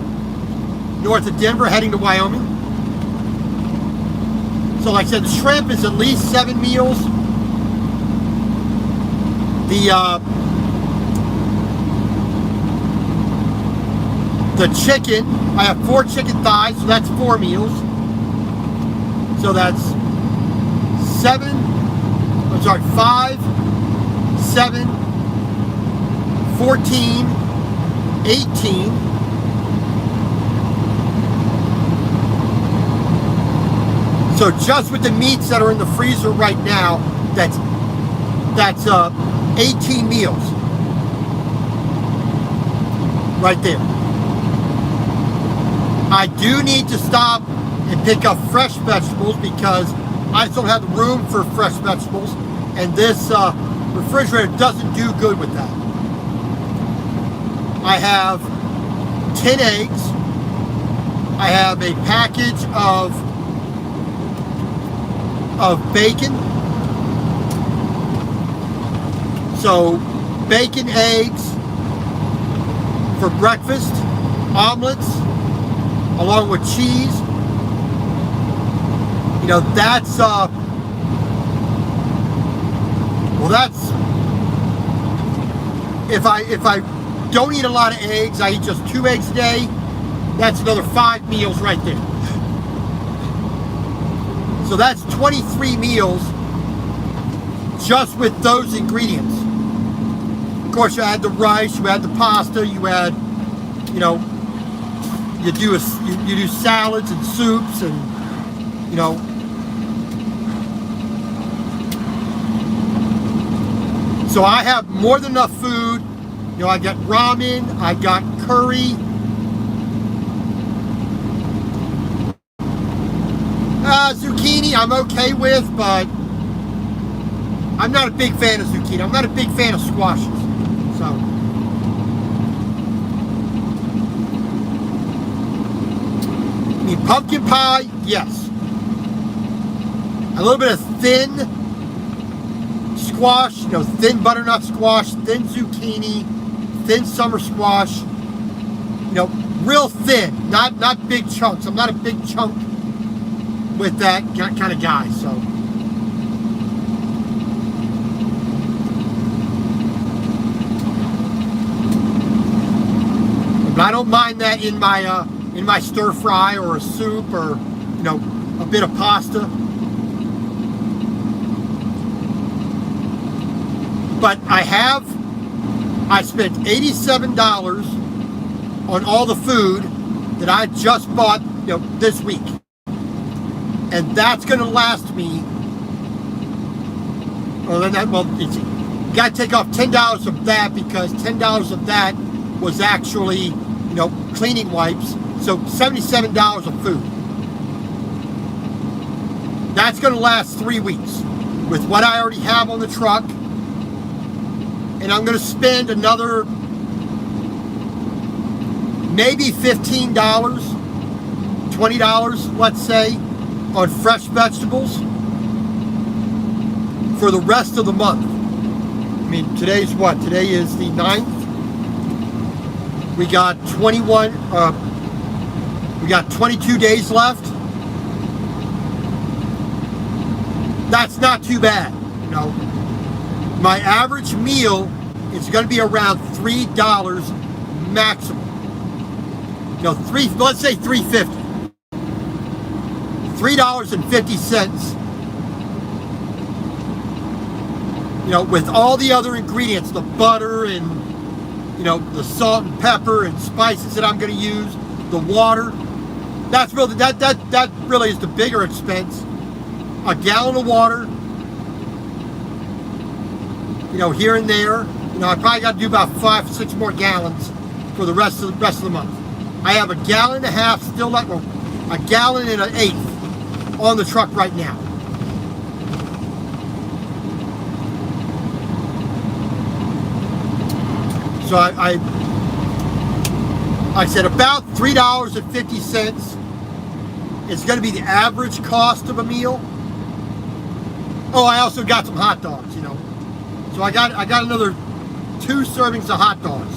north of Denver, heading to Wyoming. So like I said, the shrimp is at least 7 meals. The chicken, I have 4 chicken thighs, so that's 4 meals. So that's 5, 7, 14, 18. So just with the meats that are in the freezer right now, that's 18 meals right there. I do need to stop and pick up fresh vegetables because I just don't have the room for fresh vegetables, and this refrigerator doesn't do good with that. I have 10 eggs. I have a package of bacon. So bacon, eggs for breakfast, omelets, along with cheese. You know, that's if I don't eat a lot of eggs, I eat just 2 eggs a day, that's another 5 meals right there. So that's 23 meals just with those ingredients. Of course, you add the rice, you add the pasta, you add, you know, you do salads and soups, and you know. So I have more than enough food. You know, I got ramen, I got curry. Zucchini I'm okay with, but I'm not a big fan of zucchini. I'm not a big fan of squashes. So I mean, pumpkin pie, yes. A little bit of thin squash, you know, thin butternut squash, thin zucchini, thin summer squash. You know, real thin, not big chunks. I'm not a big chunk with that kind of guy, so. But I don't mind that in my stir fry or a soup, or you know, a bit of pasta. But I spent $87 on all the food that I just bought, you know, this week. And that's going to last me. You got to take off $10 of that, because $10 of that was actually, you know, cleaning wipes. So $77 of food. That's going to last 3 weeks with what I already have on the truck. And I'm going to spend another maybe $15, $20, let's say, on fresh vegetables for the rest of the month. I mean, today's what? Today is the 9th. We got 22 days left. That's not too bad, you know. My average meal is going to be around $3 maximum. You know, let's say $3.50. $3.50. You know, with all the other ingredients, the butter and, you know, the salt and pepper and spices that I'm going to use, the water. That's really that really is the bigger expense. A gallon of water, you know, here and there. You know, I probably got to do about 5 or 6 more gallons for the rest of the month. I have a gallon and a half still left, well, a gallon and an eighth on the truck right now. So I said about $3.50 is going to be the average cost of a meal. Oh, I also got some hot dogs, you know. So I got another 2 servings of hot dogs.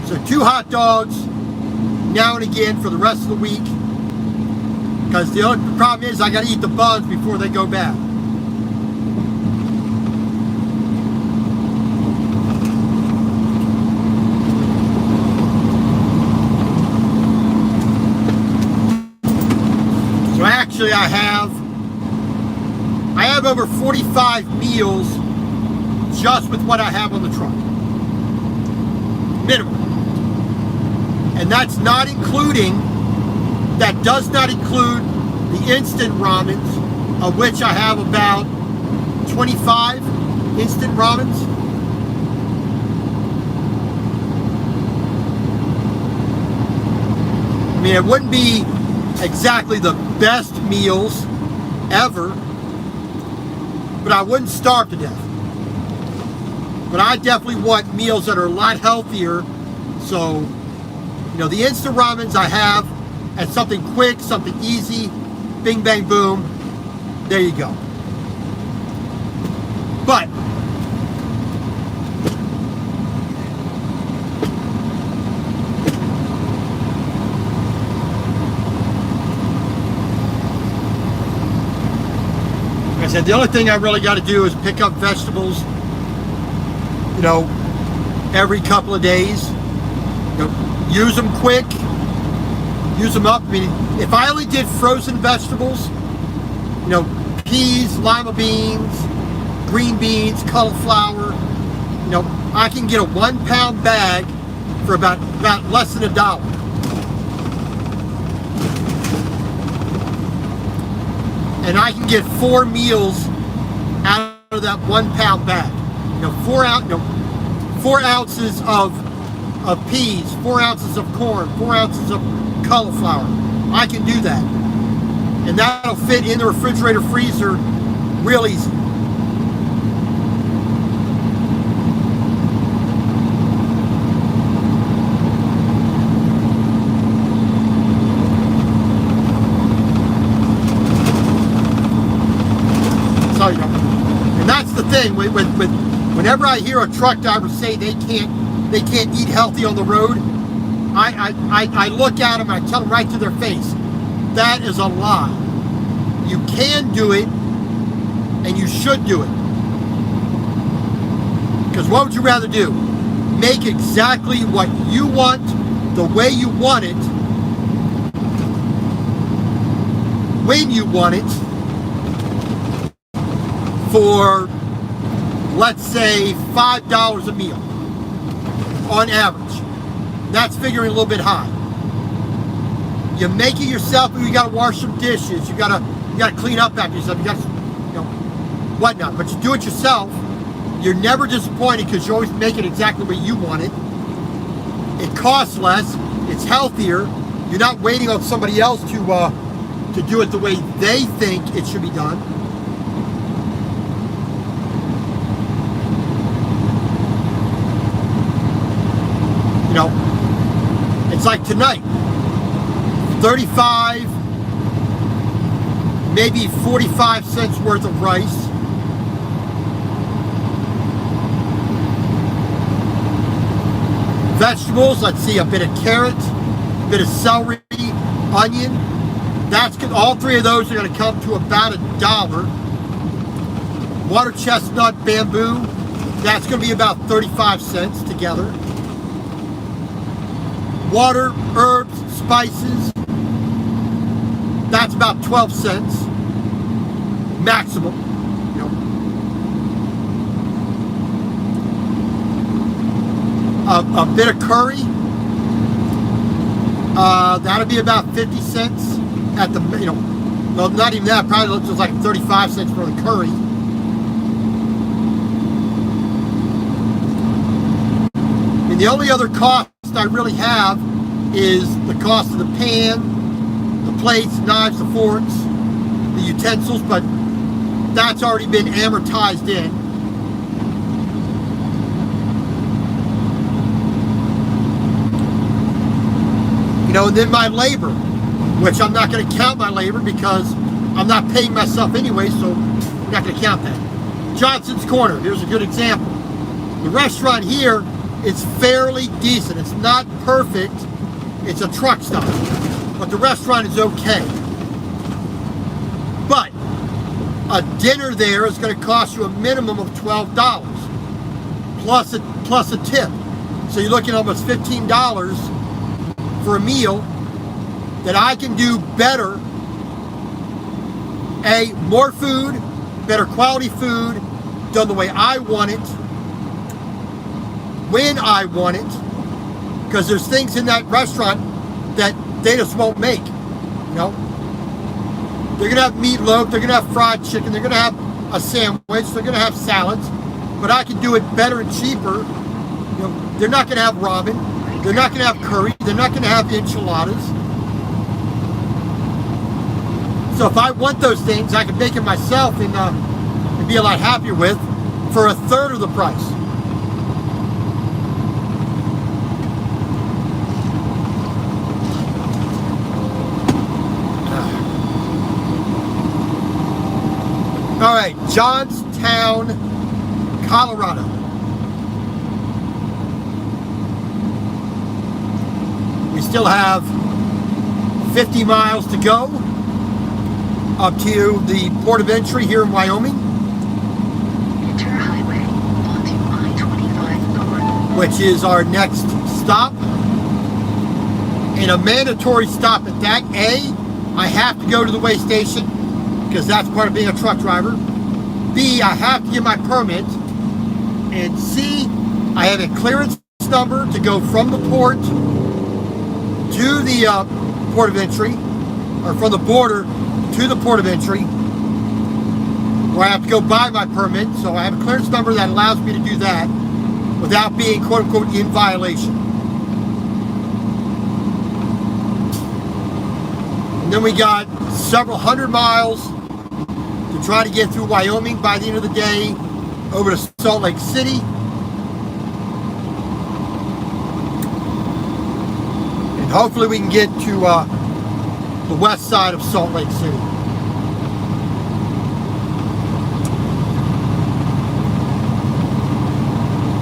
So 2 hot dogs now and again for the rest of the week. Because the only problem is I got to eat the bugs before they go bad. Actually, I have over 45 meals just with what I have on the truck. Minimum. And that's not including, that does not include the instant ramens, of which I have about 25 instant ramens. I mean, it wouldn't be exactly the best meals ever, but I wouldn't starve to death. But I definitely want meals that are a lot healthier. So, you know, the instant ramens I have as something quick, something easy, bing, bang, boom, there you go. But I said, the only thing I really got to do is pick up vegetables, you know, every couple of days. You know, use them quick, use them up. I mean, if I only did frozen vegetables, you know, peas, lima beans, green beans, cauliflower, you know, I can get a 1 pound bag for about less than $1. And I can get 4 meals out of that 1 pound bag. You know, 4 ounces of peas, 4 ounces of corn, 4 ounces of cauliflower. I can do that. And that'll fit in the refrigerator freezer real easy. And that's the thing. Whenever I hear a truck driver say they can't eat healthy on the road, I look at them and I tell them right to their face, that is a lie. You can do it, and you should do it. Because what would you rather do? Make exactly what you want, the way you want it, when you want it, for, let's say, $5 a meal on average. That's figuring a little bit high. You make it yourself, but you got to wash some dishes. You got to clean up after yourself. You got to, you know, whatnot. But you do it yourself. You're never disappointed because you always make it exactly what you want it. It costs less. It's healthier. You're not waiting on somebody else to do it the way they think it should be done. You know, it's like tonight, 35, maybe 45 cents worth of rice. Vegetables, let's see, a bit of carrot, a bit of celery, onion. That's good. All 3 of those are going to come to about $1. Water chestnut, bamboo, that's going to be about 35 cents together. Water, herbs, spices, that's about 12 cents maximum. You know, a bit of curry, that'll be about 50 cents at the, you know, well, not even that, probably looks like 35 cents for the curry. And the only other cost I really have is the cost of the pan, the plates, knives, the forks, the utensils, but that's already been amortized in. You know, and then my labor, which I'm not going to count my labor because I'm not paying myself anyway, so I'm not going to count that. Johnson's Corner, here's a good example. The restaurant here is fairly decent. It's not perfect. It's a truck stop, but the restaurant is okay. But a dinner there is going to cost you a minimum of $12 plus a tip. So you're looking at almost $15 for a meal that I can do better. More food, better quality food, done the way I want it, when I want it, because there's things in that restaurant that they just won't make. You know, they're gonna have meatloaf, they're gonna have fried chicken, they're gonna have a sandwich, they're gonna have salads, but I can do it better and cheaper. You know, they're not gonna have ramen, they're not gonna have curry, they're not gonna have enchiladas. So if I want those things, I can make it myself and be a lot happier with for a third of the price. All right, Johnstown, Colorado. We still have 50 miles to go up to the port of entry here in Wyoming, Enter highway onto I-25 North. which is our next stop. And a mandatory stop at that. I have to go to the weigh station because that's part of being a truck driver. B, I have to get my permit. And C, I have a clearance number to go from the port to the port of entry, or from the border to the port of entry, where I have to go buy my permit. So I have a clearance number that allows me to do that without being quote unquote in violation. And then we got several hundred miles to try to get through Wyoming by the end of the day over to Salt Lake City. And hopefully we can get to the west side of Salt Lake City.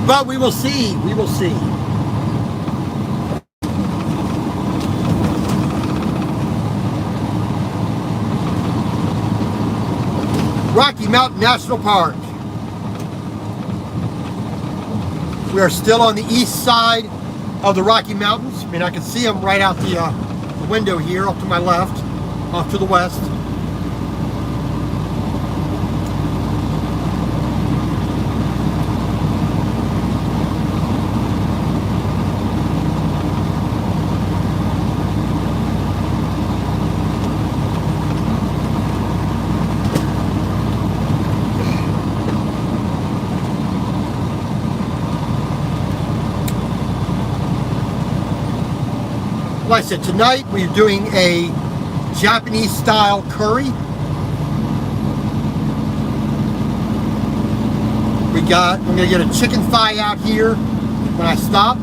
But we will see. We will see. Rocky Mountain National Park. We are still on the east side of the Rocky Mountains. I mean, I can see them right out the window here, up to my left, off to the west. Like I said, tonight we're doing a Japanese style curry. I'm gonna get a chicken thigh out here when I stop.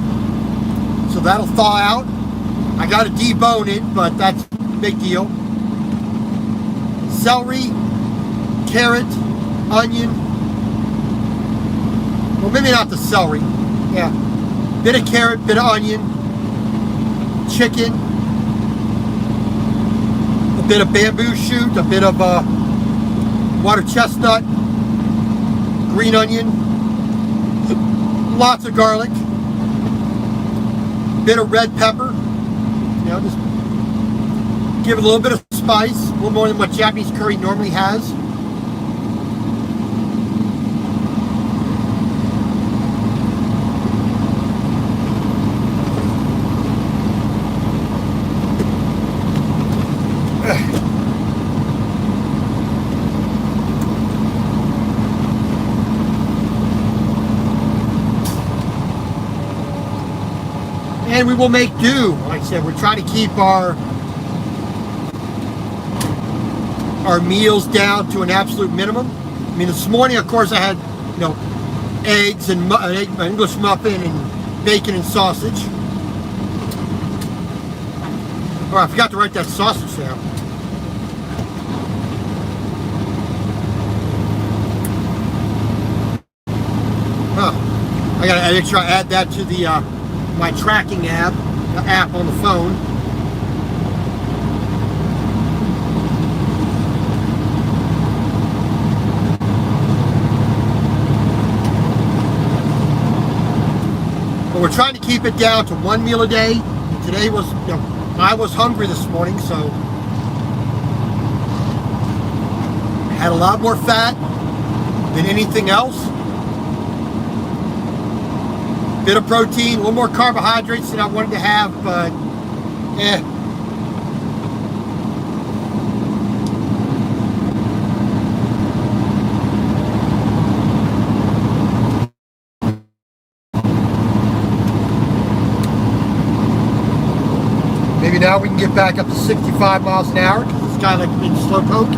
So that'll thaw out. I gotta debone it, but that's a big deal. Celery, carrot, onion. Well, maybe not the celery. Yeah. Bit of carrot, bit of onion. Chicken, a bit of bamboo shoot, a bit of water chestnut, green onion, lots of garlic, a bit of red pepper, you know, just Give it a little bit of spice, a little more than what Japanese curry normally has. And we will make do. Like I said, we're trying to keep our meals down to an absolute minimum. I mean, this morning, of course, I had, you know, eggs and an English muffin and bacon and sausage. Oh, I forgot to write that sausage down. Oh, I gotta make sure I add that to the my tracking app on the phone. But we're trying to keep it down to one meal a day. And today was, you know, I was hungry this morning, so had a lot more fat than anything else. Bit of protein, a little more carbohydrates than I wanted to have, but maybe now we can get back up to 65 miles an hour because it's kind of like in slowpoke.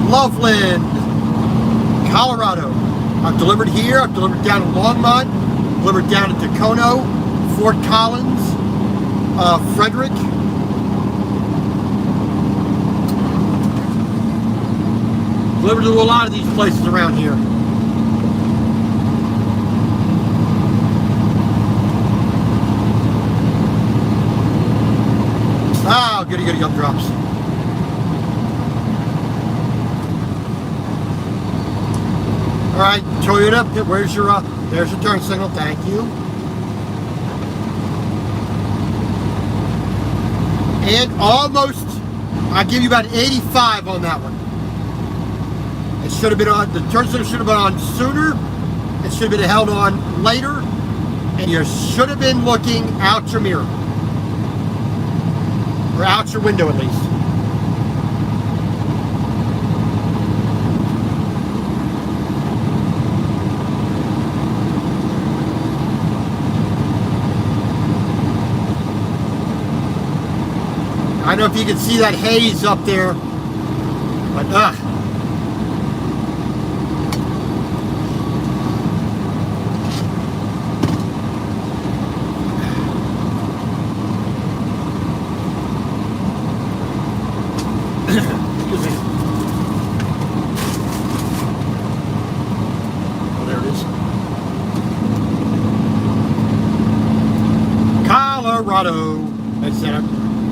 Loveland, Colorado. I've delivered here, I've delivered down in Longmont, delivered down in Dacono, Fort Collins, Frederick. Delivered to a lot of these places around here. Ah, goody goody gumdrops. All right, Toyota, where's your, there's your turn signal, thank you. And almost, I'll give you about 85 on that one. It should have been on, the turn signal should have been on sooner. It should have been held on later. And you should have been looking out your mirror. Or out your window at least. I don't know if you can see that haze up there, but excuse me. Oh, there it is. Colorado. That's it.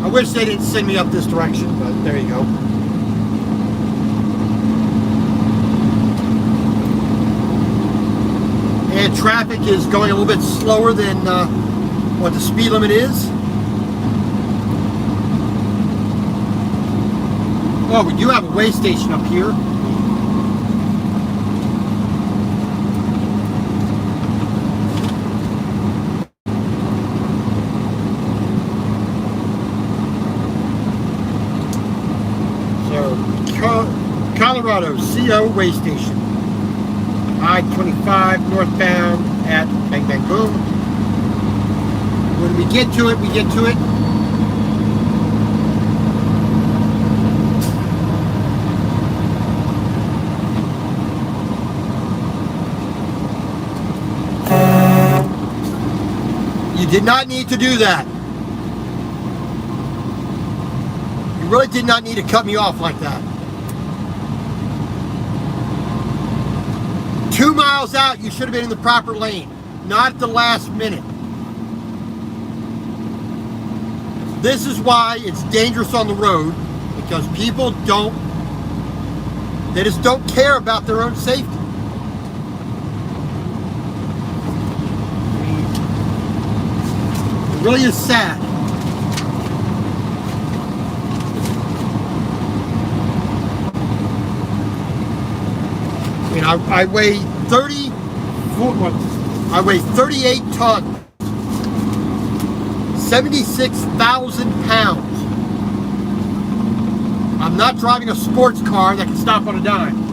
I wish they didn't send me up this direction, but there you go. And traffic is going a little bit slower than what the speed limit is. Oh, we do have a way station up here. Colorado CO way station. I-25 northbound at Bang Bang Boom. When we get to it, we get to it. You did not need to do that. You really did not need to cut me off like that. 2 miles out, you should have been in the proper lane, not at the last minute. This is why it's dangerous on the road, because people they just don't care about their own safety. really is sad. I mean, I weigh 38 tons, 76,000 pounds. I'm not driving a sports car that can stop on a dime.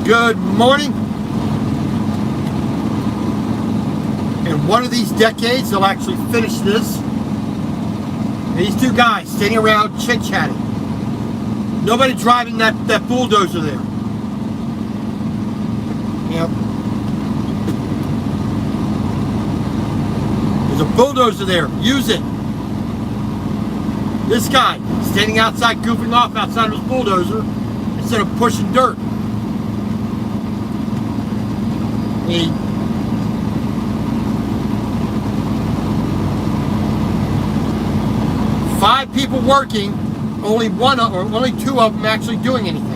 Good morning. In one of these decades, they'll actually finish this. These two guys standing around chit-chatting. Nobody driving that bulldozer there. Yep. There's a bulldozer there. Use it. This guy standing outside, goofing off outside of his bulldozer instead of pushing dirt. Five people working, only two of them actually doing anything.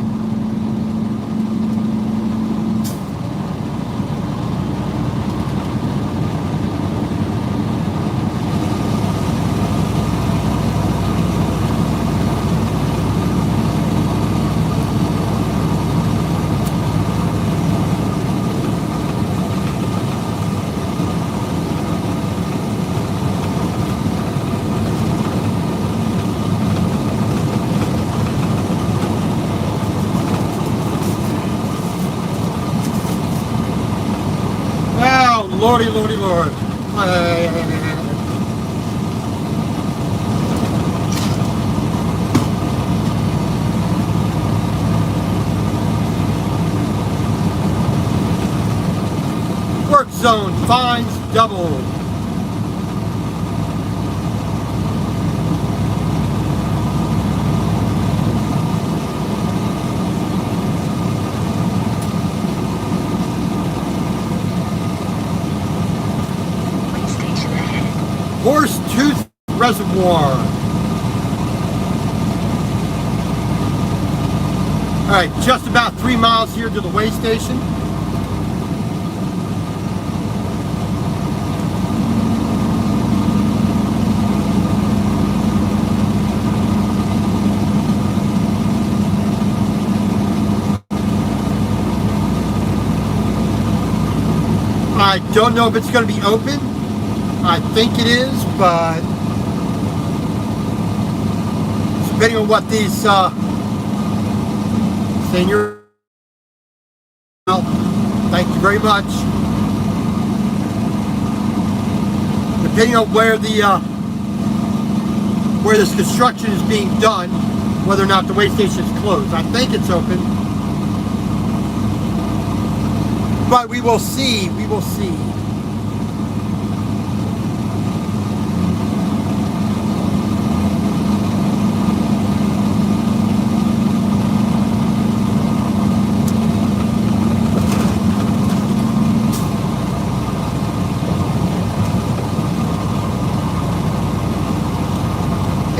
Lordy, lordy, lord. Work zone fines doubled. Horsetooth Reservoir. All right, just about 3 miles here to the way station. I don't know if it's going to be open. I think it is, but depending on what these senior, well, thank you very much. Depending on where this construction is being done, whether or not the way station is closed. I think it's open, but we will see. We will see.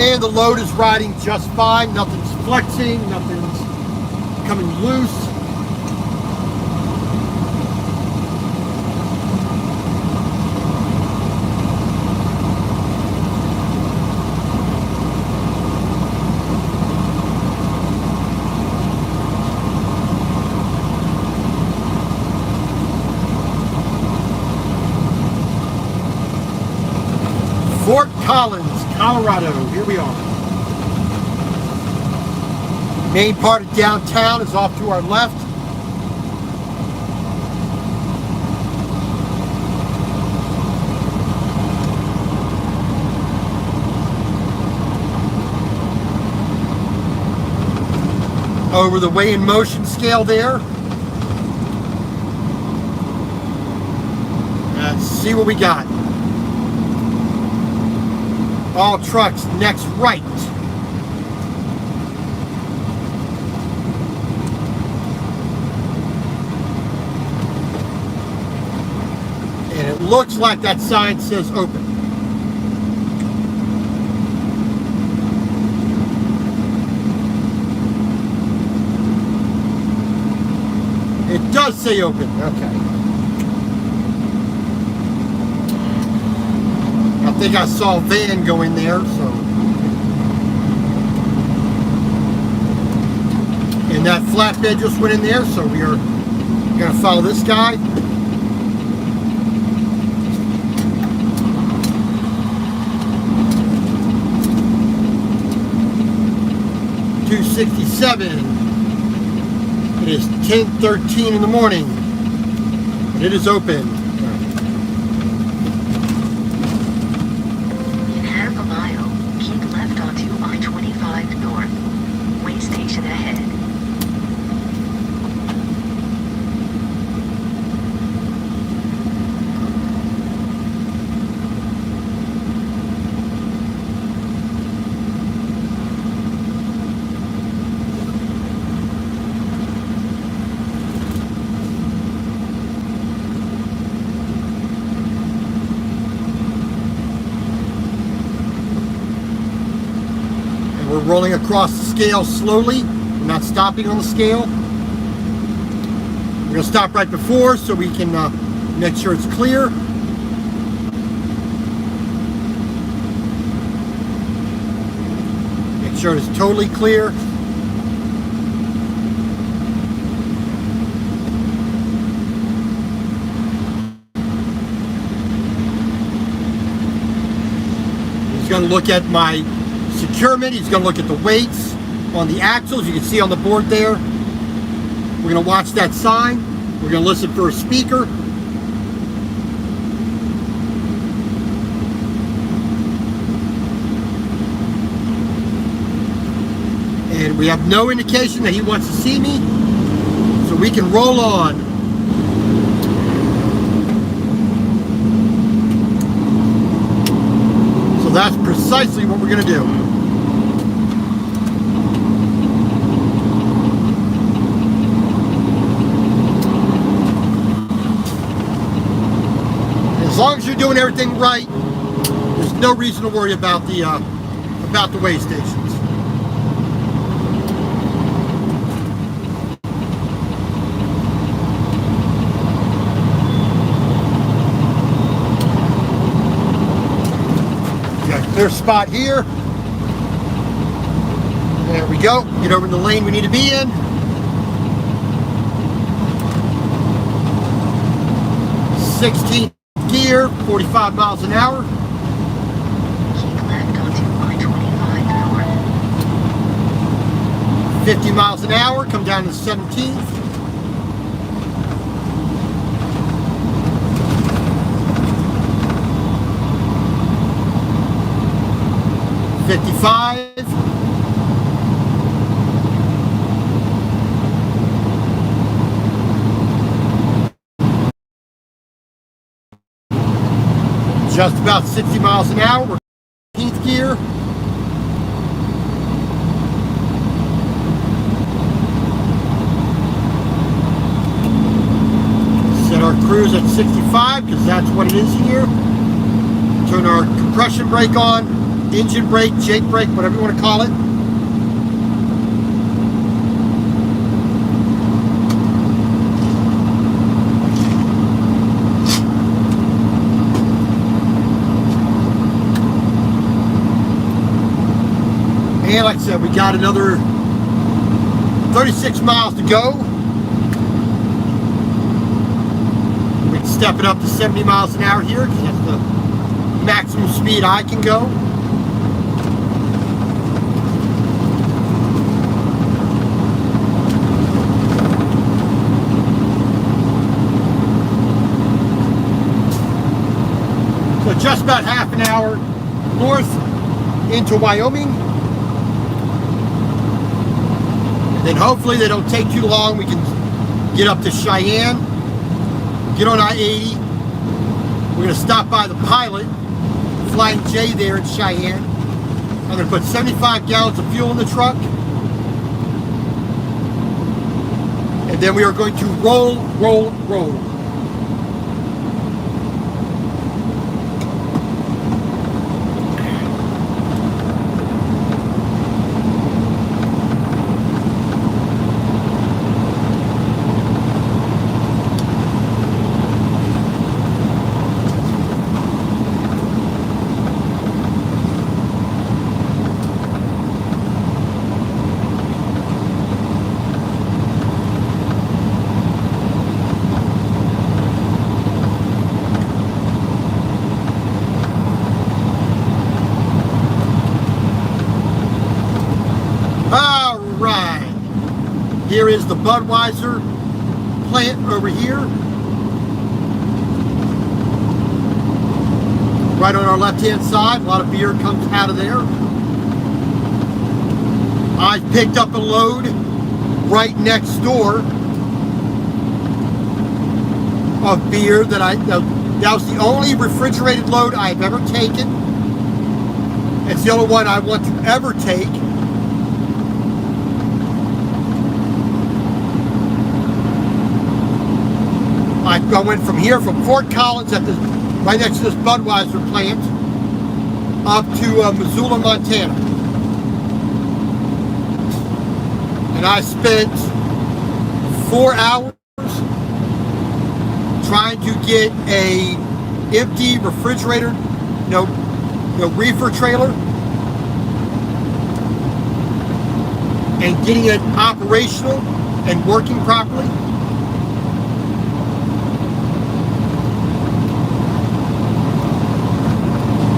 And the load is riding just fine. Nothing's flexing, nothing's coming loose. Fort Collins, Colorado, here we are. Main part of downtown is off to our left. Over the weigh in motion scale there. Let's see what we got. All trucks next right. looks like that sign says open. It does say open. Okay. I think I saw a van go in there, so. And that flatbed just went in there, so we are going to follow this guy. $267. It is 10:13 in the morning. And it is open. In half a mile, keep left onto I-25 North. Way station ahead. We're rolling across the scale slowly. We're not stopping on the scale. We're going to stop right before so we can make sure it's clear. Make sure it's totally clear. He's going to look at my securement. He's going to look at the weights on the axles. You can see on the board there. We're going to watch that sign. We're going to listen for a speaker. And we have no indication that he wants to see me, so we can roll on. So that's precisely what we're going to do. As long as you're doing everything right, there's no reason to worry about the way stations. Got a clear spot here. There we go. Get over in the lane we need to be in. '16th gear, 45 miles an hour. Keep left onto I-25 North. 50 miles an hour, come down to the 17th. $55. Just about 60 miles an hour. We're 15th gear. Set our cruise at 65 because that's what it is here. Turn our compression brake on, engine brake, Jake brake, whatever you want to call it. And like I said, we got another 36 miles to go. We can step it up to 70 miles an hour here because that's the maximum speed I can go. So just about half an hour north into Wyoming. Then hopefully they don't take too long. We can get up to Cheyenne, get on I-80. We're going to stop by the Pilot, Flying J there in Cheyenne. I'm going to put 75 gallons of fuel in the truck. And then we are going to roll. the Budweiser plant over here. Right on our left-hand side, a lot of beer comes out of there. I picked up a load right next door of beer that was the only refrigerated load I've ever taken. It's the only one I want to ever take. I went from here, from Fort Collins, right next to this Budweiser plant, up to Missoula, Montana. And I spent 4 hours trying to get a empty refrigerator, reefer trailer, and getting it operational and working properly.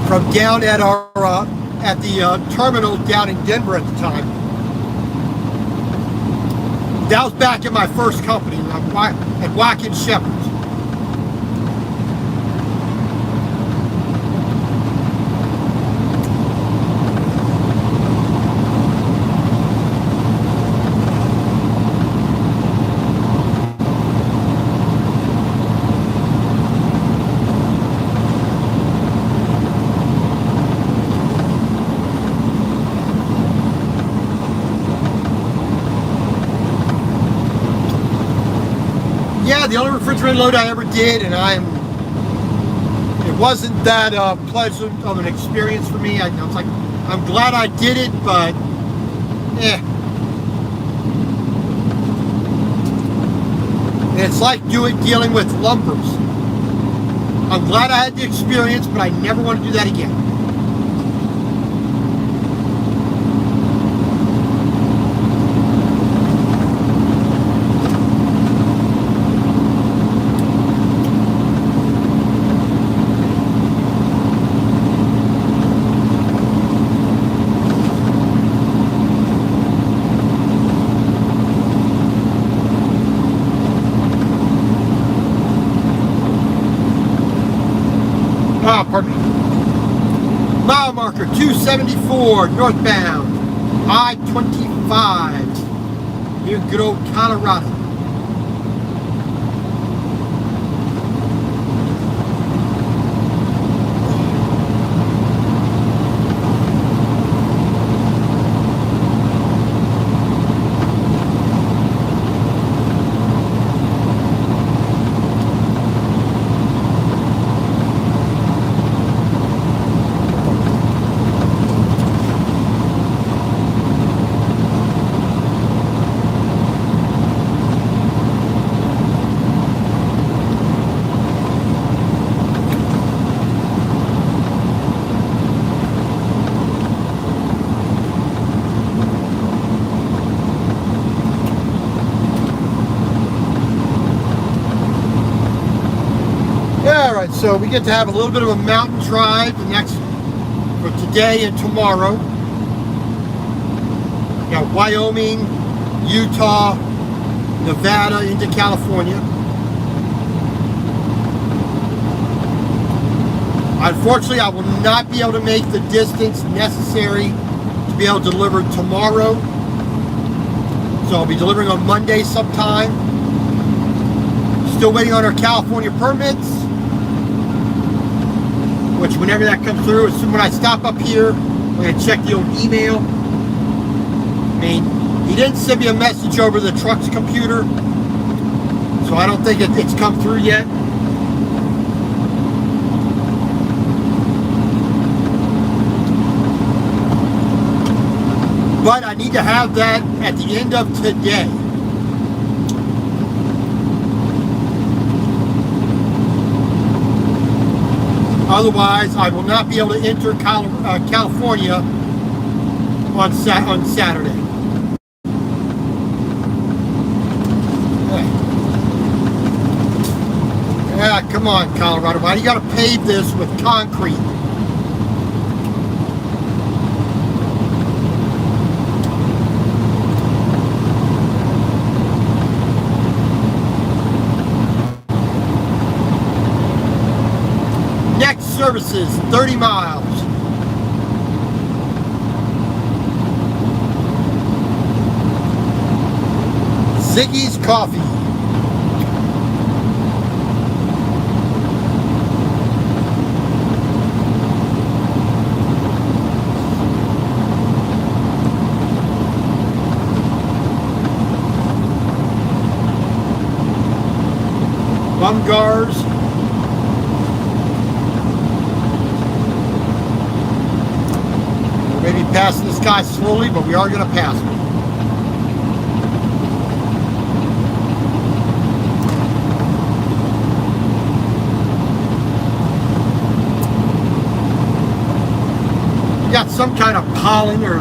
From down at the terminal down in Denver at the time. That was back in my first company at Watkins Shepherds. The only refrigerator load I ever did, and it wasn't that pleasant of an experience for me. I was like, I'm glad I did it, but it's like dealing with lumpers. I'm glad I had the experience, but I never want to do that again. Pardon me. Mile marker 274 northbound, I-25, near good old Colorado. So we get to have a little bit of a mountain drive for today and tomorrow. We got Wyoming, Utah, Nevada into California. Unfortunately, I will not be able to make the distance necessary to be able to deliver tomorrow. So I'll be delivering on Monday sometime. Still waiting on our California permits, which whenever that comes through, as soon when I stop up here, I'm going to check the old email. I mean, he didn't send me a message over the truck's computer, so I don't think it's come through yet. But I need to have that at the end of today. Otherwise, I will not be able to enter California on Saturday. Yeah, come on, Colorado. Why do you got to pave this with concrete? Services, 30 miles. Ziggy's Coffee. Bumgars. Maybe passing this guy slowly, but we are going to pass him. Got some kind of pollen or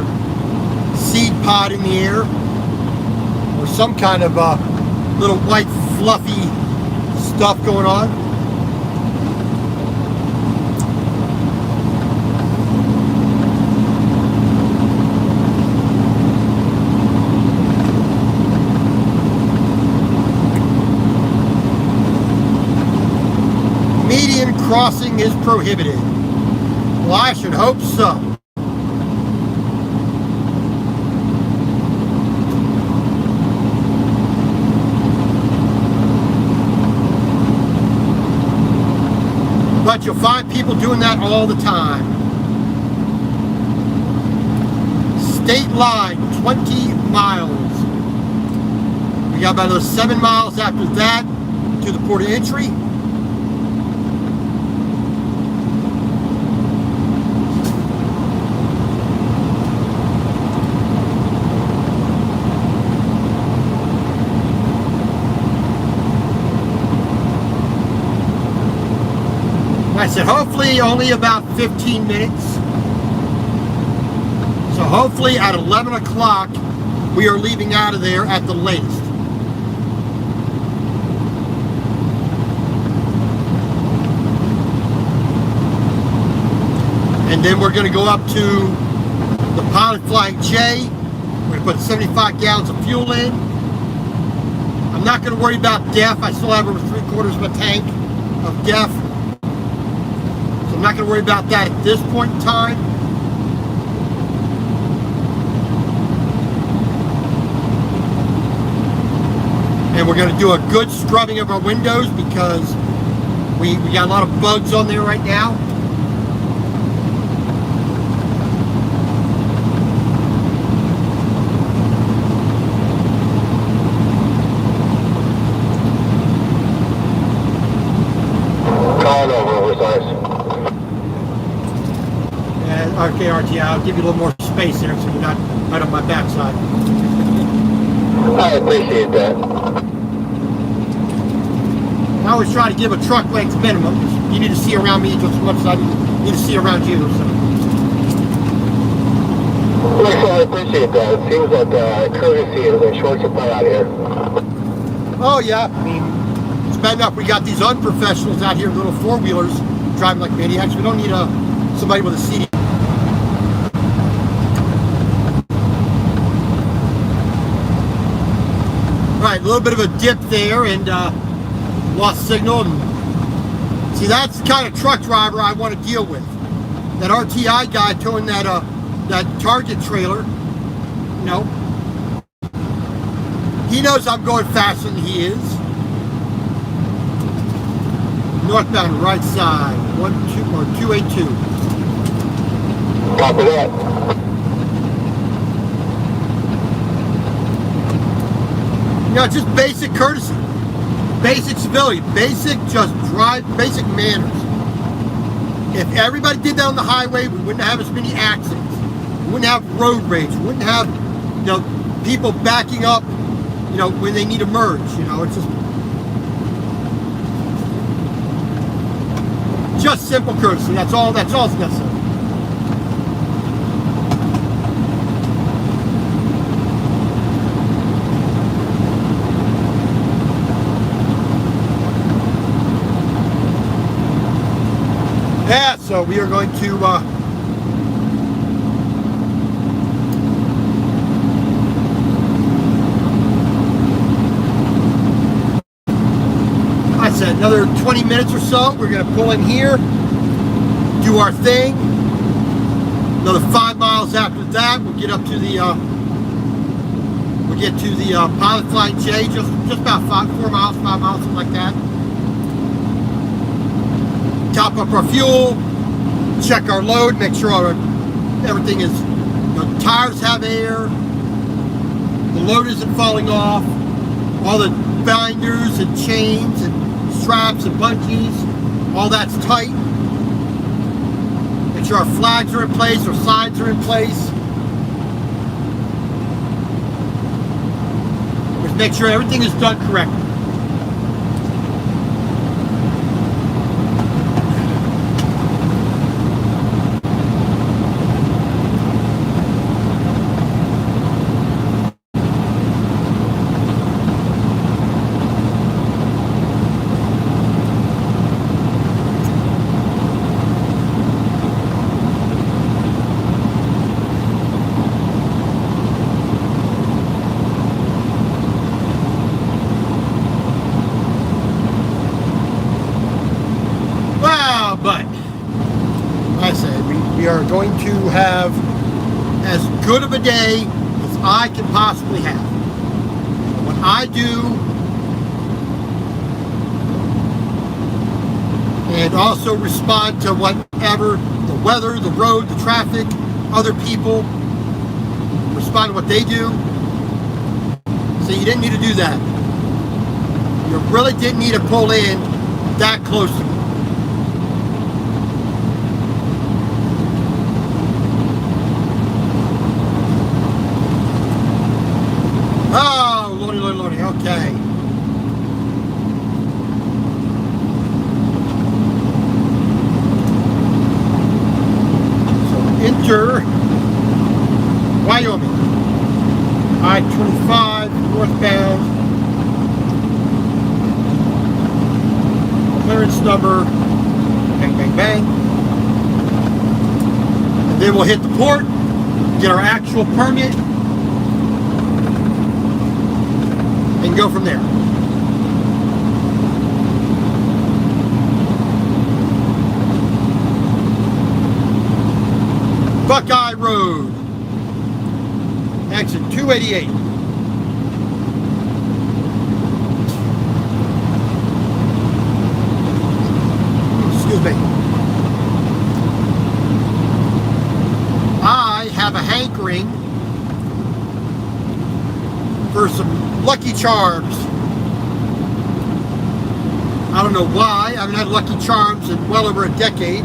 seed pod in the air, or some kind of little white fluffy stuff going on. Median crossing is prohibited. Well, I should hope so. But you'll find people doing that all the time. State line, 20 miles. We got about another 7 miles after that to the port of entry. I said hopefully only about 15 minutes. So hopefully at 11 o'clock we are leaving out of there at the latest. And then we're going to go up to the Pilot Flying J. We're going to put 75 gallons of fuel in. I'm not going to worry about DEF. I still have over 3/4 of a tank of DEF. I'm not going to worry about that at this point in time. And we're going to do a good scrubbing of our windows because we got a lot of bugs on there right now. Okay, RT, I'll give you a little more space there so you're not right on my backside. I appreciate that. I always try to give a truck length minimum. You need to see around me just as much as I need to see around you. So. Well, I appreciate that. It seems like courtesy is a short supply out here. Oh, yeah. I mean, it's bad enough we got these unprofessionals out here, little four-wheelers, driving like maniacs. We don't need somebody with a CD. Right, a little bit of a dip there and lost signal. And see, that's the kind of truck driver I want to deal with. That RTI guy towing that Target trailer, you know, he knows I'm going faster than he is. Northbound right side, 282. Copy that. You know, just basic courtesy, basic civility, basic just drive, basic manners. If everybody did that on the highway, we wouldn't have as many accidents. We wouldn't have road rage. We wouldn't have, you know, people backing up, you know, when they need to merge. You know, it's just simple courtesy. That's all that's necessary. Yeah, so we are going to I said another 20 minutes or so. We're going to pull in here. do our thing. Another 5 miles after that, we'll get up to the Pilot Flying J, just about 4 miles, 5 miles, something like that. Top up our fuel, check our load, make sure everything is, the tires have air, the load isn't falling off, all the binders and chains and straps and bungees, all that's tight. Make sure our flags are in place, our signs are in place. Just make sure everything is done correctly. But, like I said, we are going to have as good of a day as I can possibly have. What I do, and also respond to whatever, the weather, the road, the traffic, other people, respond to what they do. So you didn't need to do that. You really didn't need to pull in that close to me. Oh, lordy, lordy, lordy, okay. So enter Wyoming. I-25 northbound. Clearance number, bang, bang, bang. And then we'll hit the port, get our actual permit, and go from there. Buckeye Road, exit 288. Excuse me. I have a hankering for some Lucky Charms. I don't know why. I haven't had Lucky Charms in well over a decade.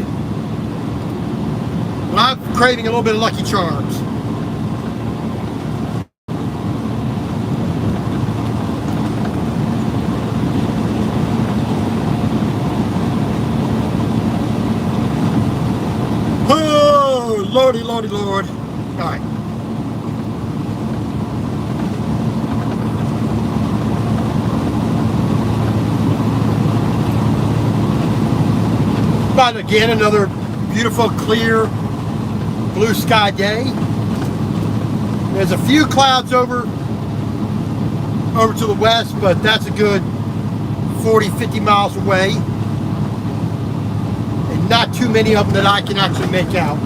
But I'm craving a little bit of Lucky Charms. Oh, lordy, lordy, lord. All right. But again, another beautiful, clear, blue sky day. There's a few clouds over to the west, but that's a good 40, 50 miles away. And not too many of them that I can actually make out. A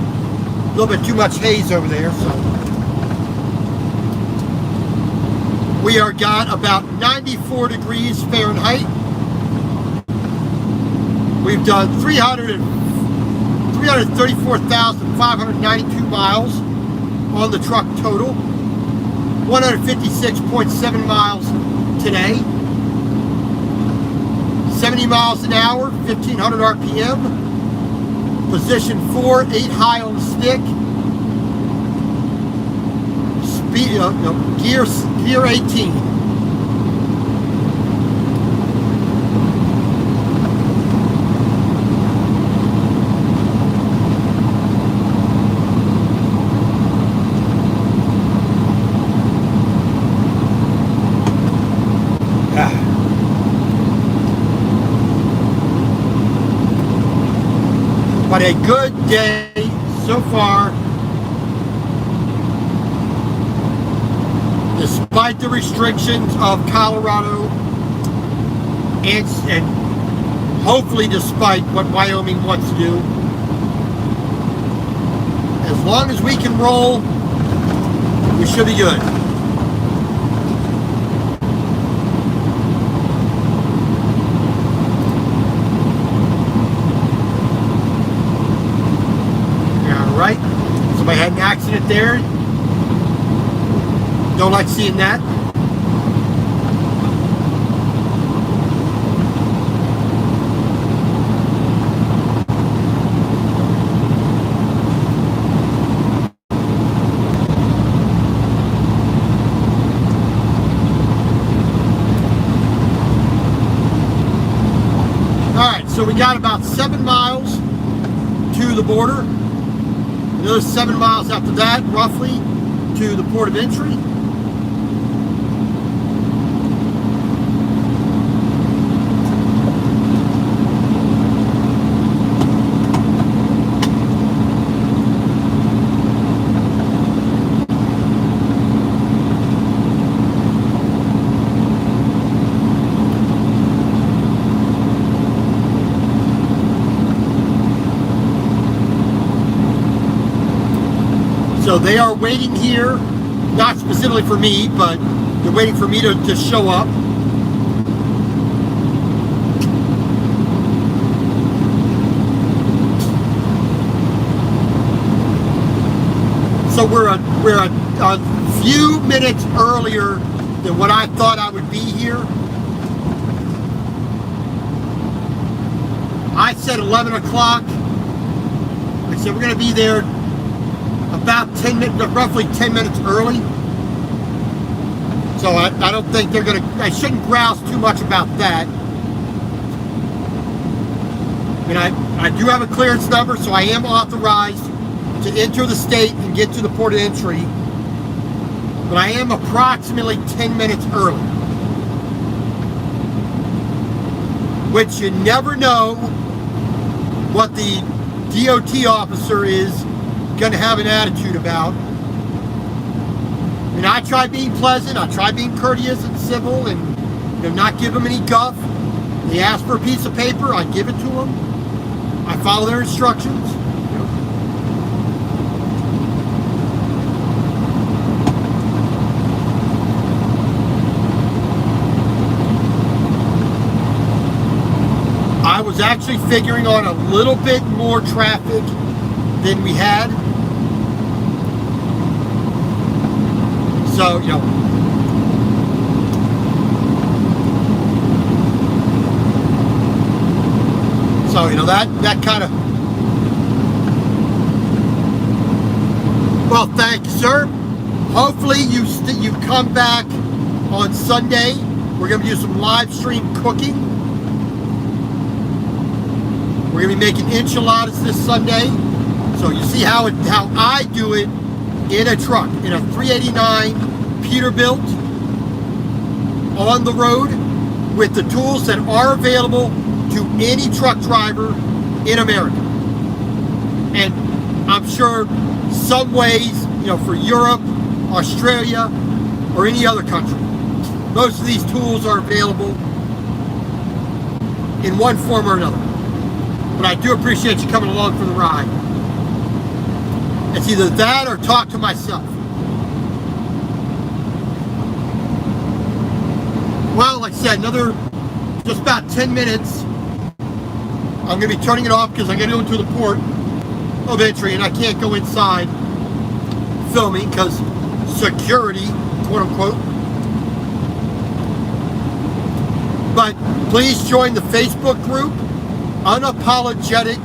little bit too much haze over there, so. We are got about 94 degrees Fahrenheit. We've done 334,592 miles on the truck total. 156.7 miles today. 70 miles an hour, 1,500 RPM. Position 4, 8 high on the stick. Speed, gear 18. But a good day so far, despite the restrictions of Colorado, and hopefully despite what Wyoming wants to do. as long as we can roll, we should be good. All right. Somebody had an accident there. Don't like seeing that. So we got about 7 miles to the border. Another 7 miles after that, roughly, to the port of entry. So they are waiting here, not specifically for me, but they're waiting for me to show up. So we're a few minutes earlier than what I thought I would be here. I said 11 o'clock. I said we're going to be there about 10 minutes, roughly 10 minutes early. So I don't think they're going to, I shouldn't grouse too much about that. And I do have a clearance number, so I am authorized to enter the state and get to the port of entry. But I am approximately 10 minutes early. Which you never know what the DOT officer is going to have an attitude about. I mean, I try being pleasant, I try being courteous and civil, and not give them any guff. They ask for a piece of paper, I give it to them. I follow their instructions. I was actually figuring on a little bit more traffic than we had. So, that kind of, well, thank you, sir. Hopefully you come back on Sunday. We're going to do some live stream cooking. We're going to be making enchiladas this Sunday. So you see how I do it in a truck, in a 389 Peterbilt, on the road, with the tools that are available to any truck driver in America. And I'm sure some ways, for Europe, Australia, or any other country, most of these tools are available in one form or another. But I do appreciate you coming along for the ride. It's either that or talk to myself. Well, like I said, another just about 10 minutes. I'm going to be turning it off because I'm going to go into the port of entry and I can't go inside filming because security, quote unquote. But please join the Facebook group, Unapologetic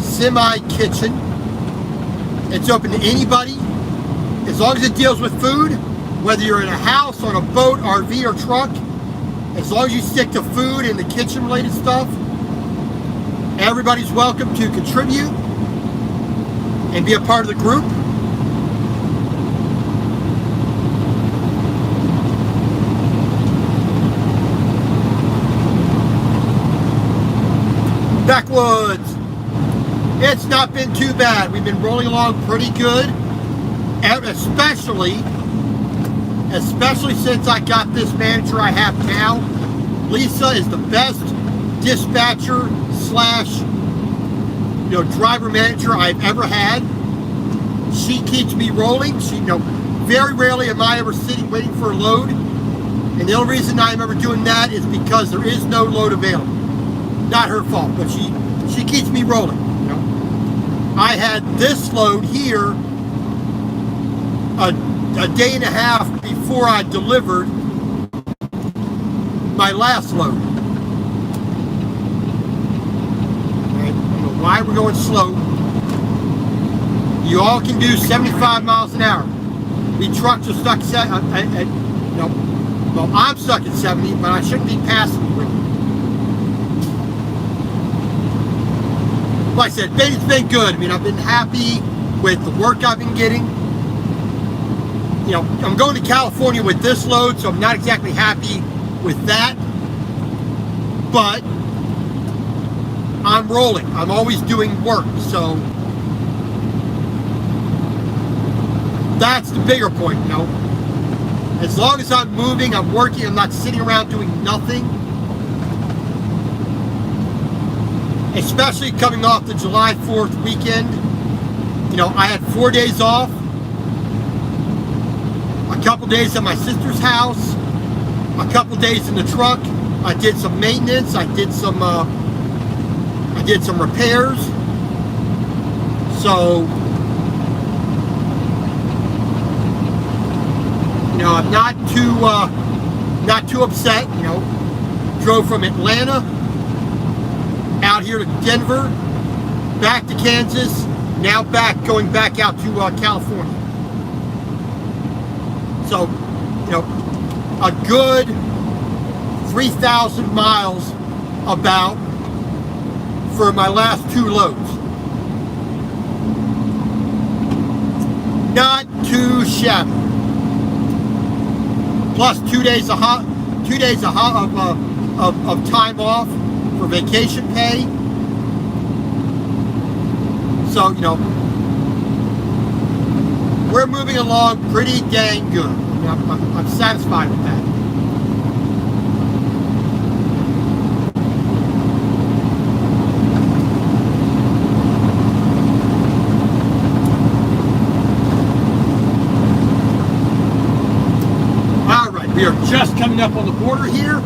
Semi Kitchen. It's open to anybody, as long as it deals with food, whether you're in a house, on a boat, RV, or truck. As long as you stick to food and the kitchen related stuff, everybody's welcome to contribute and be a part of the group. Backwoods. It's not been too bad. We've been rolling along pretty good, especially since I got this manager I have now. Lisa is the best dispatcher slash driver manager I've ever had. She keeps me rolling. She, very rarely am I ever sitting waiting for a load. And the only reason I'm ever doing that is because there is no load available. Not her fault, but she keeps me rolling. I had this load here a day and a half before I delivered my last load. I don't know why we're going slow. You all can do 75 miles an hour. The trucks are stuck at well, I'm stuck at 70, but I shouldn't be passing you. Like I said, it's been good. I mean, I've been happy with the work I've been getting. I'm going to California with this load, so I'm not exactly happy with that. But I'm rolling. I'm always doing work, so that's the bigger point, As long as I'm moving, I'm working, I'm not sitting around doing nothing. Especially coming off the July 4th weekend. I had 4 days off. A couple days at my sister's house. A couple days in the truck. I did some maintenance. I did some repairs. So, I'm not too upset. Drove from Atlanta out here to Denver, back to Kansas, now going back out to California. So, a good 3,000 miles about for my last 2 loads. Not too shabby. Plus 2 days of time off for vacation pay. So, we're moving along pretty dang good. I'm satisfied with that. All right, we are just coming up on the border here.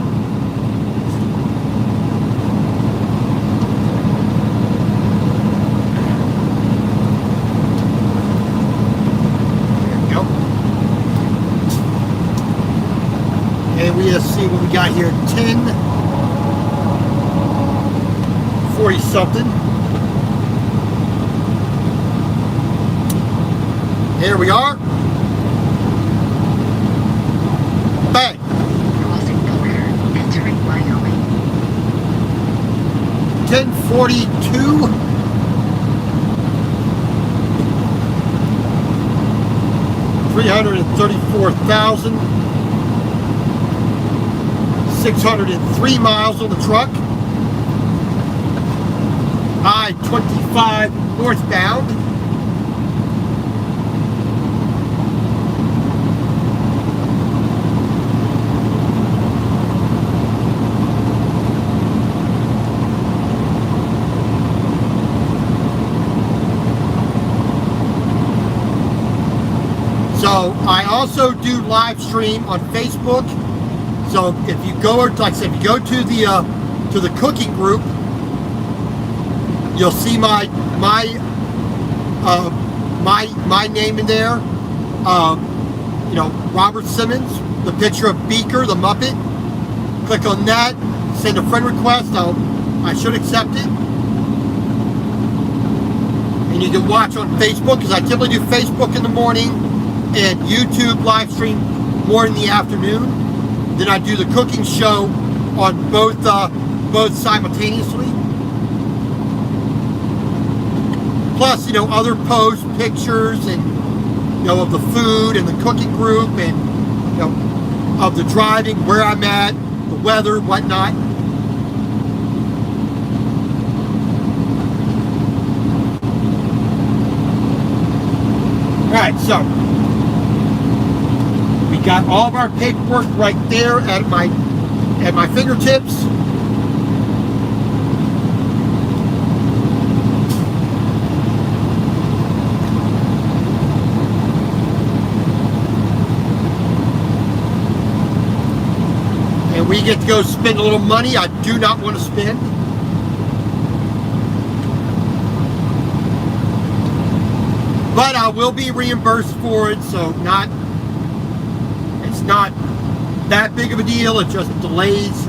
Let's see what we got here. 10:40 something. Here we are. Bang. Crossing the border, entering Wyoming. 10:42. $334,603 miles on the truck. I-25 northbound. So I also do live stream on Facebook. So if you go, like I said, if you go to the cooking group, you'll see my name in there. Robert Simmons, the picture of Beaker, the Muppet. Click on that, send a friend request. I should accept it. And you can watch on Facebook, because I typically do Facebook in the morning and YouTube live stream more in the afternoon. Then I do the cooking show on both simultaneously. Plus, other posts, pictures, and of the food and the cooking group, and of the driving, where I'm at, the weather, whatnot. All right, so we got all of our paperwork right there at my fingertips. we get to go spend a little money I do not want to spend. But I will be reimbursed for it, so it's not that big of a deal. It just delays.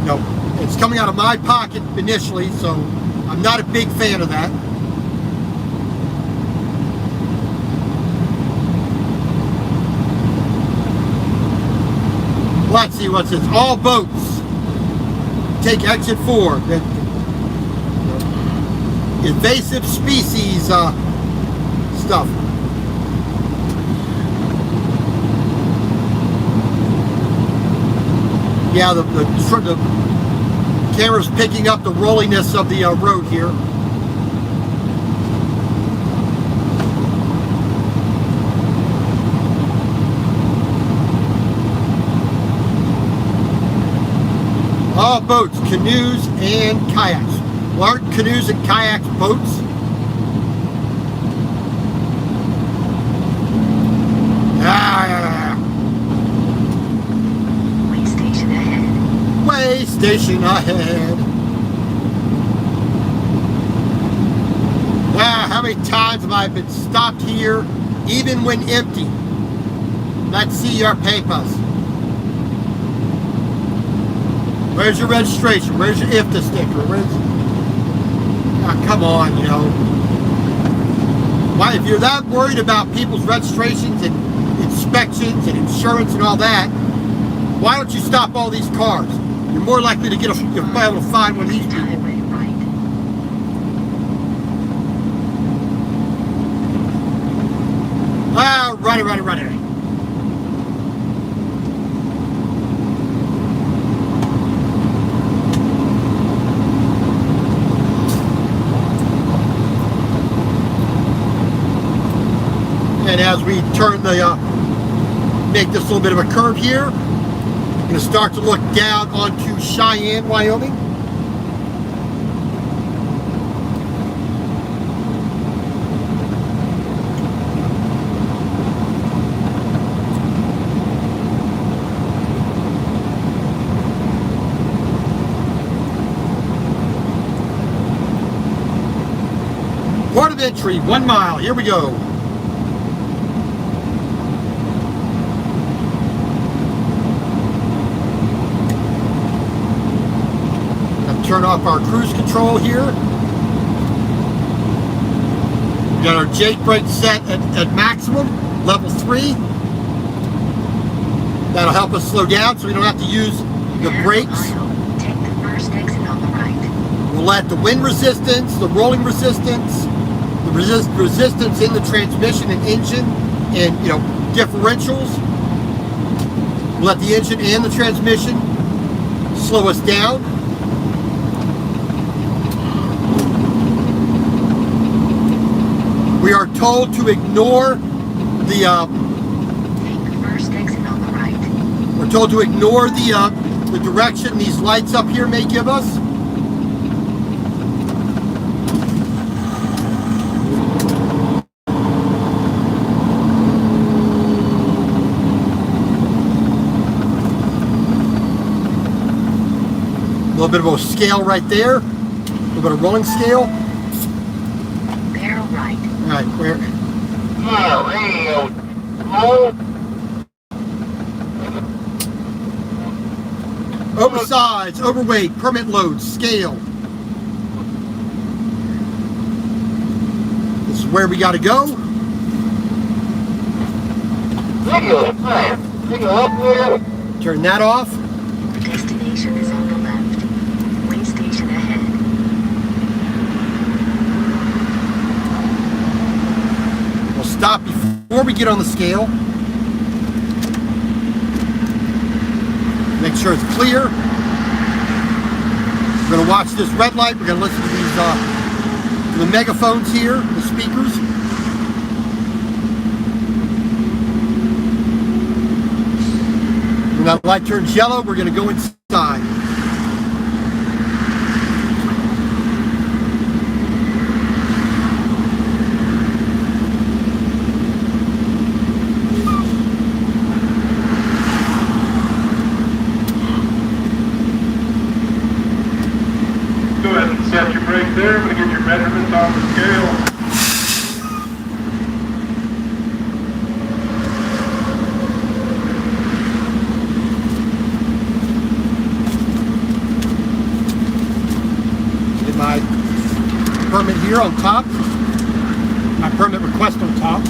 No, it's coming out of my pocket initially, so I'm not a big fan of that. Let's see what's this. All boats take exit 4. Invasive species stuff. Yeah, the camera's picking up the rolliness of the road here. All boats, canoes, and kayaks. Large canoes and kayaks boats. Way station ahead. Way station ahead. How many times have I been stopped here, even when empty? Let's see your papers. Where's your registration? Where's your IFTA sticker? Come on, you know. Why, if you're that worried about people's registrations and inspections and insurance and all that, why don't you stop all these cars? You're more likely to you're able to find one of these people. Right. And as we turn make this little bit of a curve here, I'm going to start to look down onto Cheyenne, Wyoming. Port of entry, 1 mile. Here we go. Turn off our cruise control here. We got our Jake brake set at maximum, level 3. That'll help us slow down so we don't have to use the brakes. Take the first exit on the right. We'll let the wind resistance, the rolling resistance, the resistance in the transmission and engine, and differentials. We'll let the engine and the transmission slow us down. We are told to ignore the. Take the first exit on the right. We're told to ignore the direction these lights up here may give us. A little bit of a scale right there. A little bit of rolling scale. Barrel right. All right, where? Oversized, overweight, permit load, scale. This is where we got to go. Turn that off. The destination is on the left. Way station ahead. We'll stop before we get on the scale. Make sure it's clear. We're going to watch this red light. We're going to listen to these to the megaphones here, the speakers. When that light turns yellow, we're going to go inside. there. I'm going to get your measurements on the scale. Get my permit here on top. My permit request on top.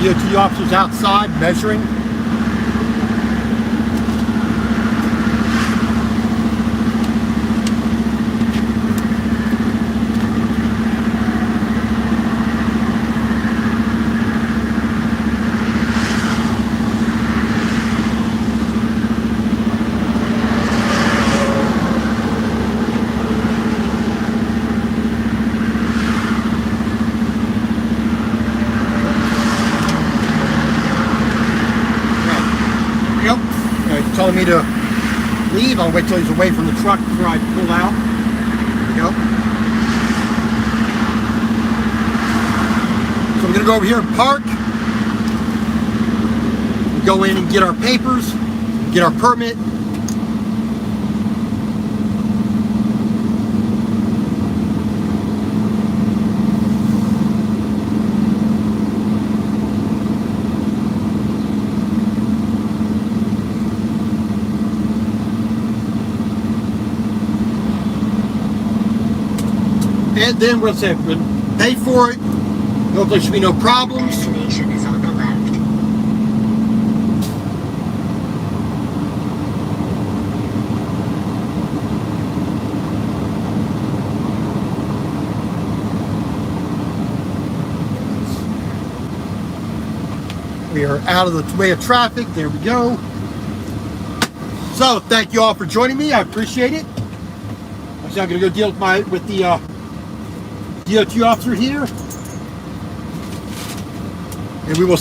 DOT officers outside measuring. Yep. He's telling me to leave. I'll wait till he's away from the truck before I pull out. Yep. So we're going to go over here and park. We go in and get our papers, get our permit. And then we'll say, we'll pay for it. Hopefully there should be no problems. Destination is on the left. We are out of the way of traffic. There we go. So thank you all for joining me. I appreciate it. Actually, I'm going to go deal with the DOT officer here. And we will